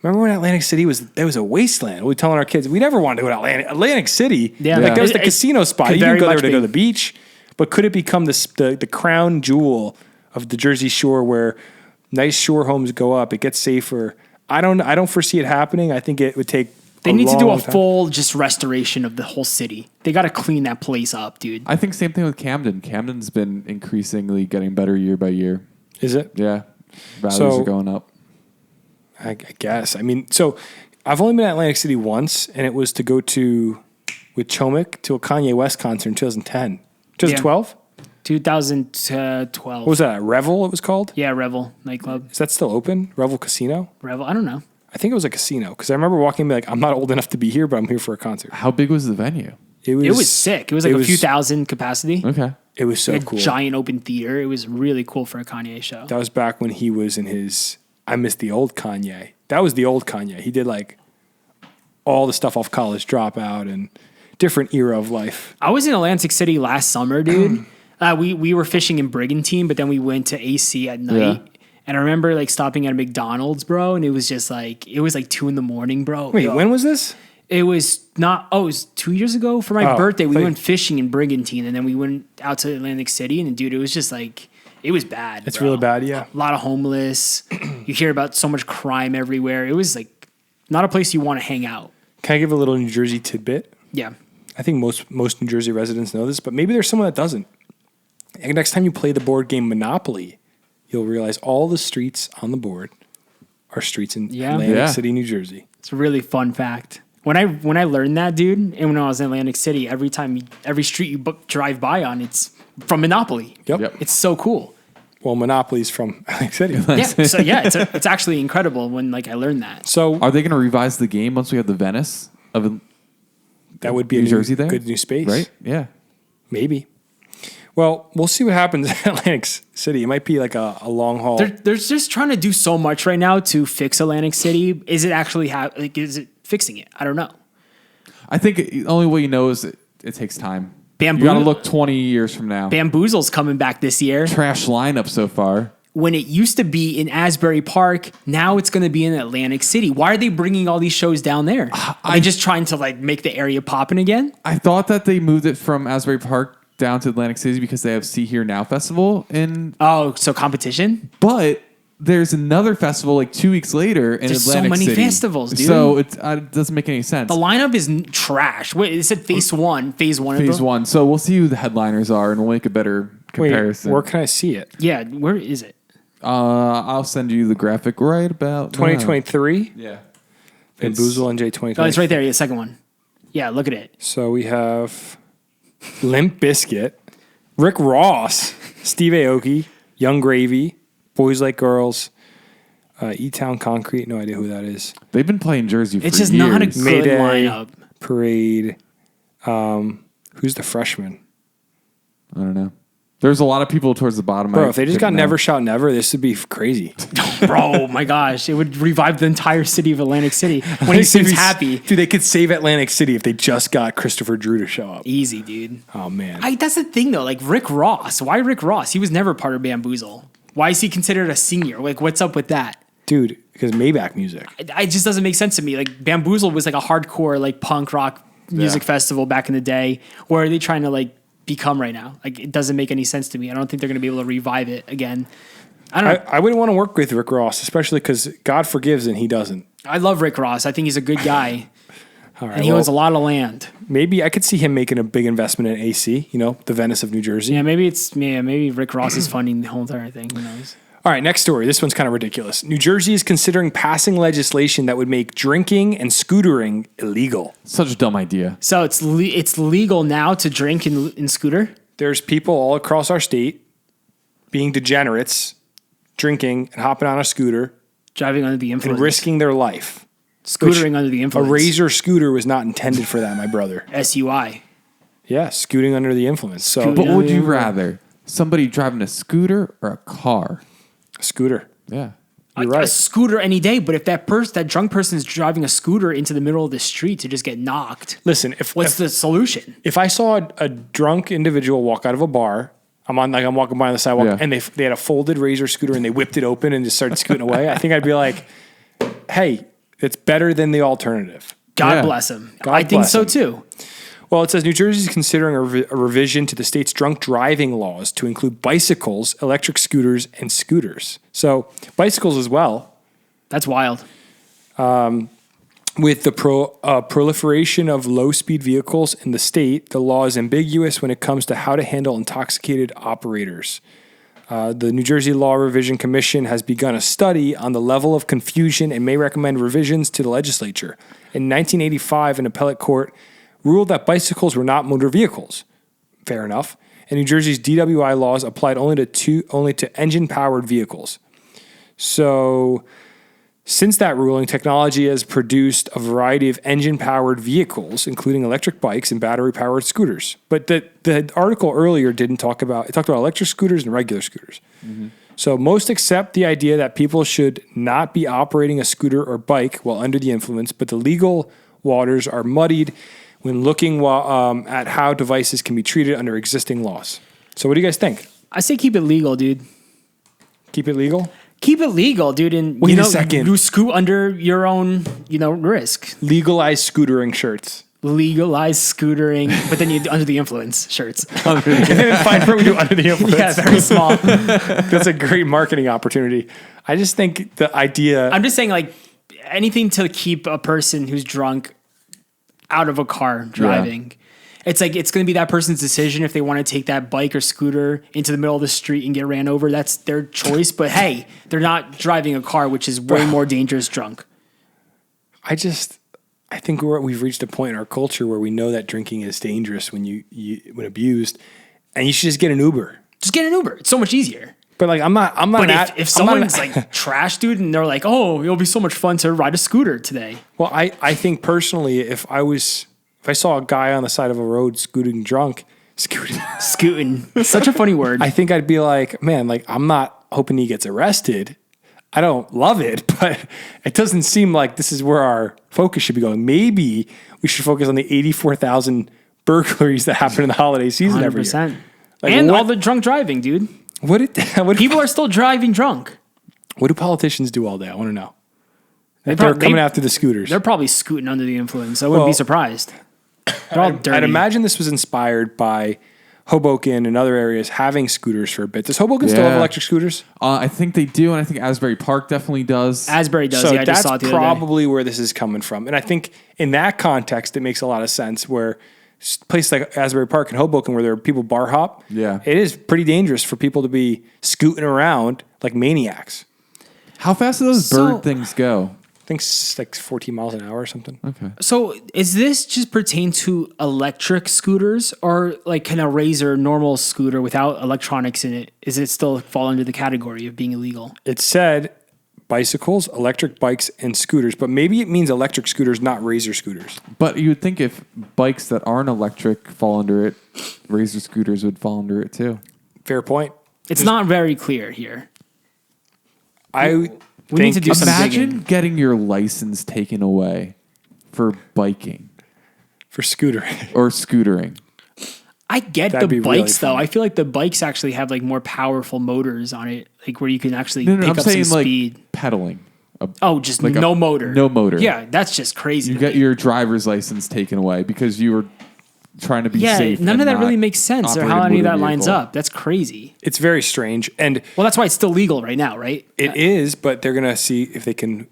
remember when Atlantic City was a wasteland? We were telling our kids, we never wanted to go to Atlantic City. Yeah. Like, that was the casino spot. You didn't go there to go to the beach. But could it become the crown jewel of the Jersey Shore, where nice shore homes go up, it gets safer? I don't foresee it happening. I think it would take. They need to do a full just restoration of the whole city. They got to clean that place up, dude. I think same thing with Camden. Camden's been increasingly getting better year by year. Is it? Yeah. Values are going up. I guess. I mean, so I've only been to Atlantic City once, and it was to go with Chomik to a Kanye West concert in 2010. 2012? 2012. What was that? Revel, it was called? Yeah, Revel nightclub. Is that still open? Revel Casino? Revel, I don't know. I think it was a casino, because I remember walking and be like, I'm not old enough to be here, but I'm here for a concert. How big was the venue? It was sick. It was like a few thousand capacity. Okay. It was so a cool. Giant open theater. It was really cool for a Kanye show. That was back when he was in his, I miss the old Kanye. That was the old Kanye. He did like all the stuff off College Dropout and different era of life. I was in Atlantic City last summer, dude. We were fishing in Brigantine, but then we went to AC at night. Yeah. And I remember like stopping at a McDonald's, bro, and it was like 2 a.m, bro. Wait, when was this? It was it was 2 years ago for my birthday. We went fishing in Brigantine, and then we went out to Atlantic City, and dude, it was just like, it was bad. It's bro. really bad, yeah. A lot of homeless. You hear about so much crime everywhere. It was like not a place you want to hang out. Can I give a little New Jersey tidbit? Yeah. I think most New Jersey residents know this, but maybe there's someone that doesn't. And next time you play the board game Monopoly, you'll realize all the streets on the board are streets in Atlantic City, New Jersey. It's a really fun fact. When I learned that, dude, and when I was in Atlantic City, every street you drive by on, it's from Monopoly. Yep. It's so cool. Well, Monopoly's from Atlantic City. It's actually incredible when like I learned that. So Are they going to revise the game once we have the Venice of that would be New a Jersey there? good new space. Right? Yeah. Maybe. Well, we'll see what happens in Atlantic City. It might be like a long haul. They're just trying to do so much right now to fix Atlantic City. Is it actually is it fixing it? I don't know. I think the only way you know is it takes time. You got to look 20 years from now. Bamboozle's coming back this year. Trash lineup so far. When it used to be in Asbury Park, now it's going to be in Atlantic City. Why are they bringing all these shows down there? Are they just trying to like make the area popping again? I thought that they moved it from Asbury Park down to Atlantic City because they have See Here Now Festival So competition? But there's another festival like 2 weeks later in There's Atlantic City. so many festivals, dude. So it doesn't make any sense. The lineup is trash. Wait, it said phase one. Phase one. So we'll see who the headliners are and we'll make a better comparison. Wait, where can I see it? Yeah, where is it? I'll send you the graphic right about 2023? Yeah. Bamboozle NJ 2023. Oh, it's right there. Yeah, second one. Yeah, look at it. So we have Limp Bizkit, Rick Ross, Steve Aoki, Young Gravy, Boys Like Girls, E-Town Concrete. No idea who that is. They've been playing Jersey for years. It's just not a good Mayday, lineup. Parade. Who's the freshman? I don't know. There's a lot of people towards the bottom. Bro, if they just got Never Shout Never, this would be crazy. Bro, my gosh. It would revive the entire city of Atlantic City when he seems happy. Dude, they could save Atlantic City if they just got Christopher Drew to show up. Easy, dude. Oh, man. That's the thing, though. Like, Rick Ross. Why Rick Ross? He was never part of Bamboozle. Why is he considered a senior? Like, what's up with that? Dude, because Mailbag music. It just doesn't make sense to me. Like, Bamboozle was like a hardcore, like, punk rock music festival back in the day. Where are they trying to, like, become right now? Like, it doesn't make any sense to me. I don't think they're going to be able to revive it again. I don't know. I wouldn't want to work with Rick Ross, especially because God forgives and he doesn't. I love Rick Ross. I think he's a good guy. All right, And he owns a lot of land. Maybe I could see him making a big investment in AC, the Venice of New Jersey. Yeah, maybe Rick Ross is funding the whole entire thing. Who knows? All right, next story. This one's kind of ridiculous. New Jersey is considering passing legislation that would make drinking and scootering illegal. Such a dumb idea. So it's legal now to drink in scooter? There's people all across our state being degenerates, drinking and hopping on a scooter. Driving under the influence. And risking their life. Scootering under the influence. A Razor scooter was not intended for that, my brother. SUI. Yeah, scooting under the influence. So, But would you rather somebody driving a scooter or a car? A scooter. Yeah. You're right. A scooter any day, but if that drunk person is driving a scooter into the middle of the street to just get knocked, Listen, what's the solution? if I saw a drunk individual walk out of a bar, I'm walking by on the sidewalk, and they had a folded Razor scooter and they whipped it open and just started scooting away. I think I'd be like, hey, it's better than the alternative. God bless him. I think bless so him. too. Well, it says New Jersey is considering a revision to the state's drunk driving laws to include bicycles, electric scooters, and scooters. So bicycles as well. That's wild. With the proliferation of low-speed vehicles in the state, the law is ambiguous when it comes to how to handle intoxicated operators. The New Jersey Law Revision Commission has begun a study on the level of confusion and may recommend revisions to the legislature. In 1985, an appellate court ruled that bicycles were not motor vehicles. Fair enough. And New Jersey's DWI laws applied only to engine-powered vehicles. So, since that ruling, technology has produced a variety of engine-powered vehicles, including electric bikes and battery-powered scooters. But the article earlier talked about electric scooters and regular scooters. Mm-hmm. So most accept the idea that people should not be operating a scooter or bike while under the influence, but the legal waters are muddied when looking at how devices can be treated under existing laws. So what do you guys think? I say keep it legal, dude. Keep it legal? Keep it legal, dude. And Wait a second. You scoot under your own, risk. Legalize scootering shirts. Legalize scootering, but then you under the influence shirts. And then fine print we do under the influence. Yeah, very small. That's a great marketing opportunity. I just think the idea. I'm just saying, like, anything to keep a person who's drunk out of a car driving. It's like it's going to be that person's decision if they want to take that bike or scooter into the middle of the street and get ran over. That's their choice. But hey, they're not driving a car, which is way more dangerous drunk. I think we've reached a point in our culture where we know that drinking is dangerous when when abused, and you should just get an Uber. Just get an Uber. It's so much easier. But like, I'm not. But if someone's like trash, dude, and they're like, "Oh, it'll be so much fun to ride a scooter today." Well, I think personally, if I saw a guy on the side of a road scooting, Such a funny word. I think I'd be like, man, like I'm not hoping he gets arrested. I don't love it, but it doesn't seem like this is where our focus should be going. Maybe we should focus on the 84,000 burglaries that happen in the holiday season 100%. Every year. Like, and all the drunk driving, dude. What people are still driving drunk. What do politicians do all day? I want to know. They're coming after the scooters. They're probably scooting under the influence. I wouldn't be surprised. They're all dirty. I'd imagine this was inspired by Hoboken and other areas having scooters for a bit. Does Hoboken still have electric scooters? I think they do, and I think Asbury Park definitely does. Asbury does, so yeah. I just saw it the other day. That's probably where this is coming from. And I think in that context, it makes a lot of sense where places like Asbury Park and Hoboken where there are people bar hop, it is pretty dangerous for people to be scooting around like maniacs. How fast do those bird things go? I think it's like 14 miles an hour or something. Okay. So is this just pertain to electric scooters, or like can a Razor normal scooter without electronics in it? Is it still fall under the category of being illegal? It said bicycles, electric bikes, and scooters, but maybe it means electric scooters, not Razor scooters. But you would think if bikes that aren't electric fall under it, Razor scooters would fall under it too. Fair point. It's not very clear here. We need to do some Imagine digging. getting your license taken away for biking for scootering or scootering. I get That'd the be really bikes though. fun. I feel like the bikes actually have like more powerful motors on it, like where you can actually No, pick I'm up saying some like speed. pedaling. Just like no motor. No motor. Yeah, that's just crazy. You to get me. your driver's license taken away because you were trying to be safe. None of and that not really makes sense or operate how a any of motor that lines vehicle. up. That's crazy. It's very strange. And Well, that's why it's still legal right now, right? it is, but they're going to see if they can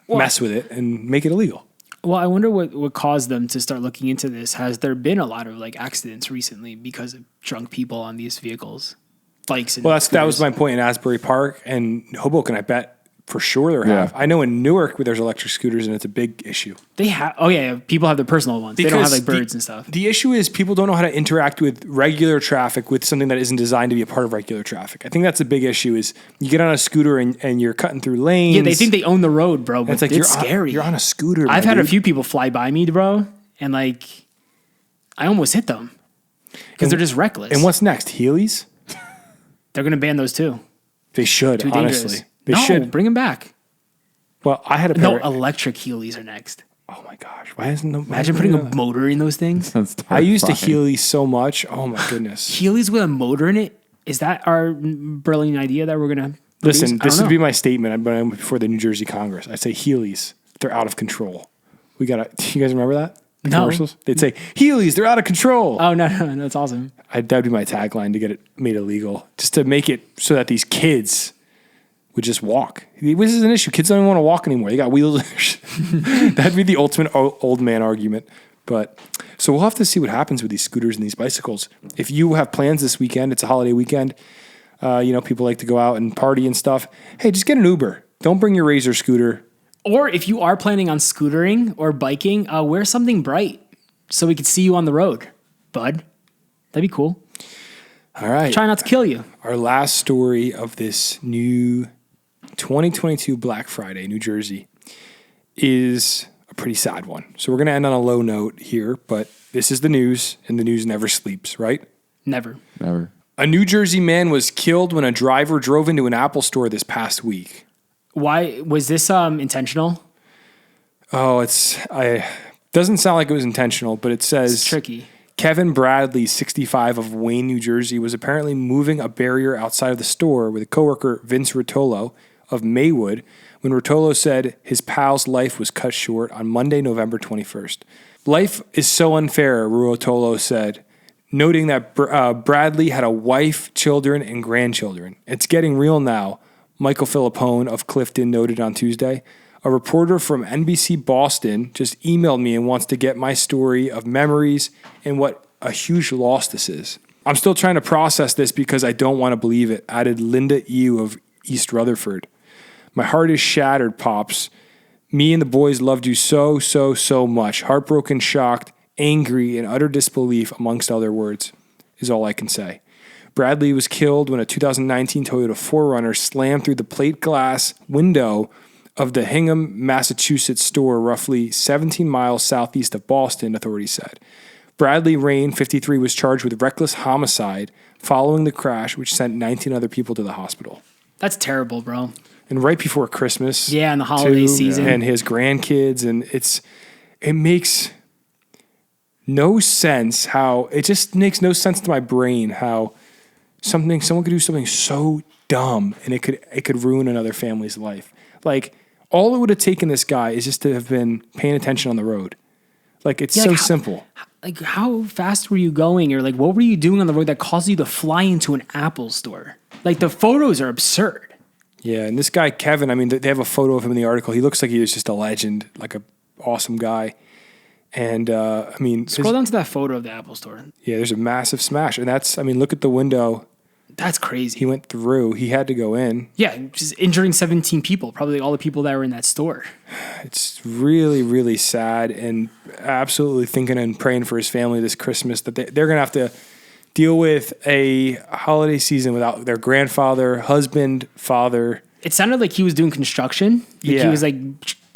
mess with it and make it illegal. Well, I wonder what caused them to start looking into this. Has there been a lot of like accidents recently because of drunk people on these vehicles, bikes? And Well, that scooters? was my point in Asbury Park and Hoboken. I bet for sure there have. I know in Newark where there's electric scooters and it's a big issue. They have. Oh yeah, people have their personal ones. They don't have like birds the, and stuff. The issue is people don't know how to interact with regular traffic with something that isn't designed to be a part of regular traffic. I think that's the big issue. Is you get on a scooter and you're cutting through lanes. Yeah, they think they own the road, bro. But it's like it's scary. You're on a scooter. I've had a few people fly by me, bro, and like I almost hit them because they're just reckless. And what's next? Heelys? They're gonna ban those too. They should, Too honestly. dangerous. They should. Bring them back. Well, I had a No, pair. electric Heelys are next. Oh my gosh. Why isn't no Imagine putting a motor in those things. Sounds I used to terrifying. Heelys so much. Oh my goodness. Heelys with a motor in it. Is that our brilliant idea that we're gonna produce? Listen, I this don't would be know. my statement before the New Jersey Congress. I'd say Heelys, they're out of control. You guys remember that? The No. commercials? They'd say, Heelys, they're out of control. Oh no, that's awesome. That'd be my tagline to get it made illegal. Just to make it so that these kids would just walk. This is an issue. Kids don't even want to walk anymore. They got wheels. That'd be the ultimate old man argument. But so we'll have to see what happens with these scooters and these bicycles. If you have plans this weekend, it's a holiday weekend. People like to go out and party and stuff. Hey, just get an Uber. Don't bring your Razor scooter. Or if you are planning on scootering or biking, wear something bright so we can see you on the road, bud. That'd be cool. All right. Try not to kill you. Our last story of this new 2022 Black Friday, New Jersey, is a pretty sad one. So we're going to end on a low note here, but this is the news, and the news never sleeps, right? Never. Never. A New Jersey man was killed when a driver drove into an Apple store this past week. Why was this intentional? Oh, doesn't sound like it was intentional, but it says It's tricky. Kevin Bradley, 65, of Wayne, New Jersey, was apparently moving a barrier outside of the store with a coworker, Vince Rotolo of Maywood, when Rotolo said his pal's life was cut short on Monday, November 21st. Life is so unfair, Rotolo said, noting that Bradley had a wife, children, and grandchildren. It's getting real now, Michael Filippone of Clifton noted on Tuesday. A reporter from NBC Boston just emailed me and wants to get my story of memories and what a huge loss this is. I'm still trying to process this because I don't want to believe it, added Linda Ew of East Rutherford. My heart is shattered, Pops. Me and the boys loved you so, so, so much. Heartbroken, shocked, angry, and utter disbelief, amongst other words, is all I can say. Bradley was killed when a 2019 Toyota 4Runner slammed through the plate glass window of the Hingham, Massachusetts store roughly 17 miles southeast of Boston, authorities said. Bradley Rain, 53, was charged with reckless homicide following the crash, which sent 19 other people to the hospital. That's terrible, bro. And right before Christmas. Yeah, and the holiday season. And his grandkids. And it makes no sense it just makes no sense to my brain how someone could do something so dumb and it could ruin another family's life. Like, all it would have taken this guy is just to have been paying attention on the road. Like, it's so simple. Like, how fast were you going? Or, like, what were you doing on the road that caused you to fly into an Apple store? Like, the photos are absurd. Yeah, and this guy, Kevin, I mean, they have a photo of him in the article. He looks like he was just a legend, like an awesome guy. And, I mean... Scroll down to that photo of the Apple store. Yeah, there's a massive smash. And look at the window. That's crazy. He went through. He had to go in. Yeah, just injuring 17 people, probably all the people that were in that store. It's really, really sad, and absolutely thinking and praying for his family this Christmas that they're going to have to deal with a holiday season without their grandfather, husband, father. It sounded like he was doing construction. Like Yeah. He was like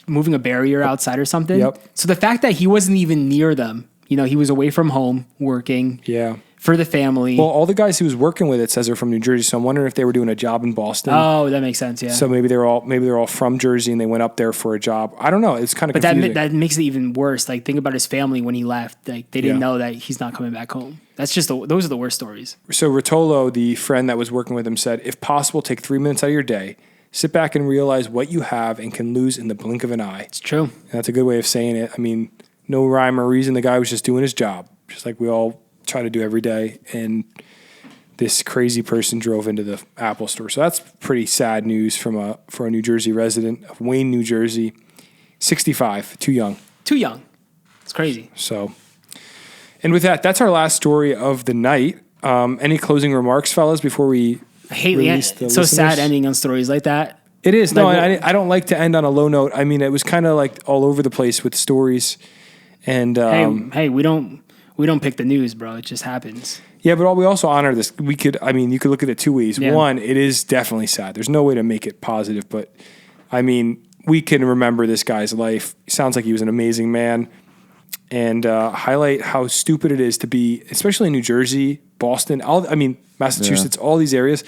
moving a barrier outside or something. Yep. So the fact that he wasn't even near them, he was away from home working. Yeah. For the family. Well, all the guys he was working with, it says, are from New Jersey. So I'm wondering if they were doing a job in Boston. Oh, that makes sense. Yeah. So maybe they're all from Jersey and they went up there for a job. I don't know. It's kind of But confusing. that makes it even worse. Like, think about his family when he left. Like, they didn't Yeah. know that he's not coming back home. That's just those are the worst stories. So Rotolo, the friend that was working with him, said, if possible, take 3 minutes out of your day, sit back and realize what you have and can lose in the blink of an eye. It's true. And that's a good way of saying it. I mean, no rhyme or reason. The guy was just doing his job, just like we all try to do every day. And this crazy person drove into the Apple store. So that's pretty sad news for a New Jersey resident of Wayne, New Jersey. 65, too young. Too young. It's crazy. So, and with that, that's our last story of the night. Any closing remarks, fellas, before we I hate release it. the It's so sad listeners? ending on stories like that. It is. No, Like, I don't like to end on a low note. I mean, it was kind of like all over the place with stories. And Hey, we don't pick the news, bro. It just happens. yeah, but we also honor this. You could look at it two ways. Yeah. One, it is definitely sad. There's no way to make it positive, but I mean, we can remember this guy's life. He sounds like he was an amazing man, and highlight how stupid it is to be, especially in New Jersey, Boston, Massachusetts, all these areas,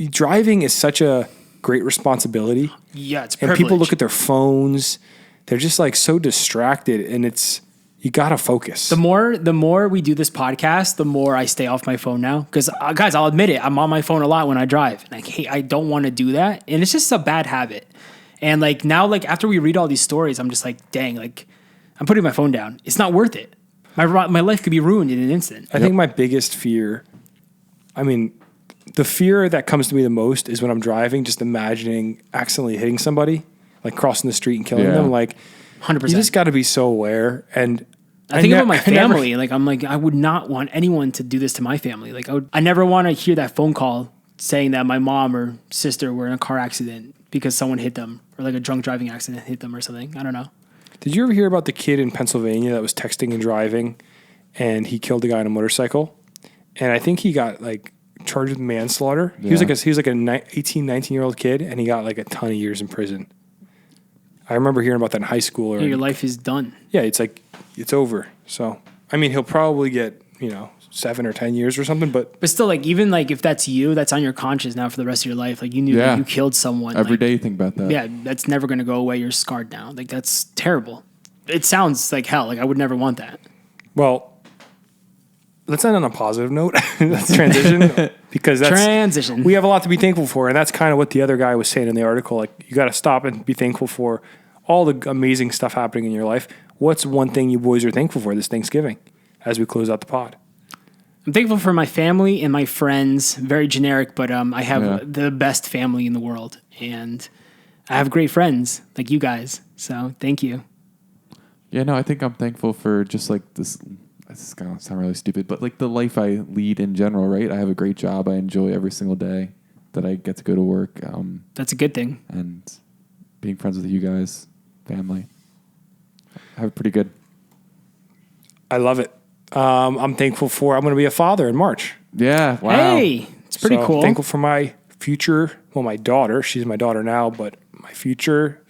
driving is such a great responsibility. Yeah, it's And privilege. people look at their phones. They're just like so distracted, and you gotta focus. The more we do this podcast, the more I stay off my phone now. Because guys, I'll admit it, I'm on my phone a lot when I drive, and I don't want to do that, and it's just a bad habit. And like now, like after we read all these stories, I'm just like, dang, like I'm putting my phone down. It's not worth it. My life could be ruined in an instant. I think my biggest fear, the fear that comes to me the most is when I'm driving, just imagining accidentally hitting somebody, like crossing the street and killing them. Like, 100%. you just got to be so aware. And I think about my family. Like I'm like, I would not want anyone to do this to my family. Like I never want to hear that phone call saying that my mom or sister were in a car accident because someone hit them, or like a drunk driving accident hit them or something. I don't know. Did you ever hear about the kid in Pennsylvania that was texting and driving, and he killed a guy on a motorcycle? And I think he got like charged with manslaughter. Yeah. He was like an 18, 19-year-old kid, and he got like a ton of years in prison. I remember hearing about that in high school. Your life is done. Yeah, it's like, it's over. So, he'll probably get, 7 or 10 years or something, but still, like, even like if that's you, that's on your conscience now for the rest of your life. Like you knew that you killed someone. Every day you think about that. Yeah, that's never going to go away. You're scarred now. Like that's terrible. It sounds like hell. Like I would never want that. Well, let's end on a positive note. Let's transition because we have a lot to be thankful for. And that's kind of what the other guy was saying in the article. Like you got to stop and be thankful for all the amazing stuff happening in your life. What's one thing you boys are thankful for this Thanksgiving as we close out the pod? I'm thankful for my family and my friends. Very generic, but I have the best family in the world, and I have great friends like you guys. So thank you. Yeah, no, I think I'm thankful for just like this. This is going to sound really stupid, but like the life I lead in general, right? I have a great job. I enjoy every single day that I get to go to work. That's a good thing. And being friends with you guys, family, I have it pretty good. I love it. I'm thankful I'm going to be a father in March. Yeah. Wow. Hey, it's pretty cool. Thankful for my future. Well, my daughter. She's my daughter now, but my future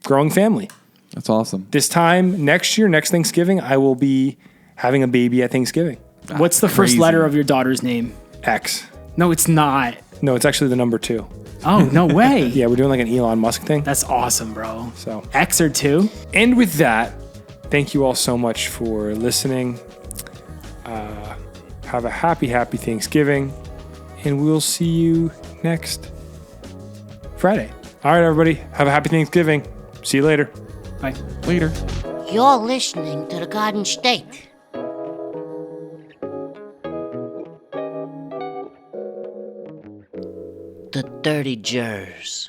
growing family. That's awesome. This time next year, next Thanksgiving, I will be having a baby at Thanksgiving. What's the first letter of your daughter's name? X. No, it's not. No, it's actually the number 2. Oh, no way. Yeah, we're doing like an Elon Musk thing. That's awesome, bro. So X or 2. And with that, thank you all so much for listening. Have a happy Thanksgiving, and we'll see you next Friday. All right, everybody. Have a happy Thanksgiving. See you later. Bye. Later. You're listening to the Garden State. The Dirty Jers.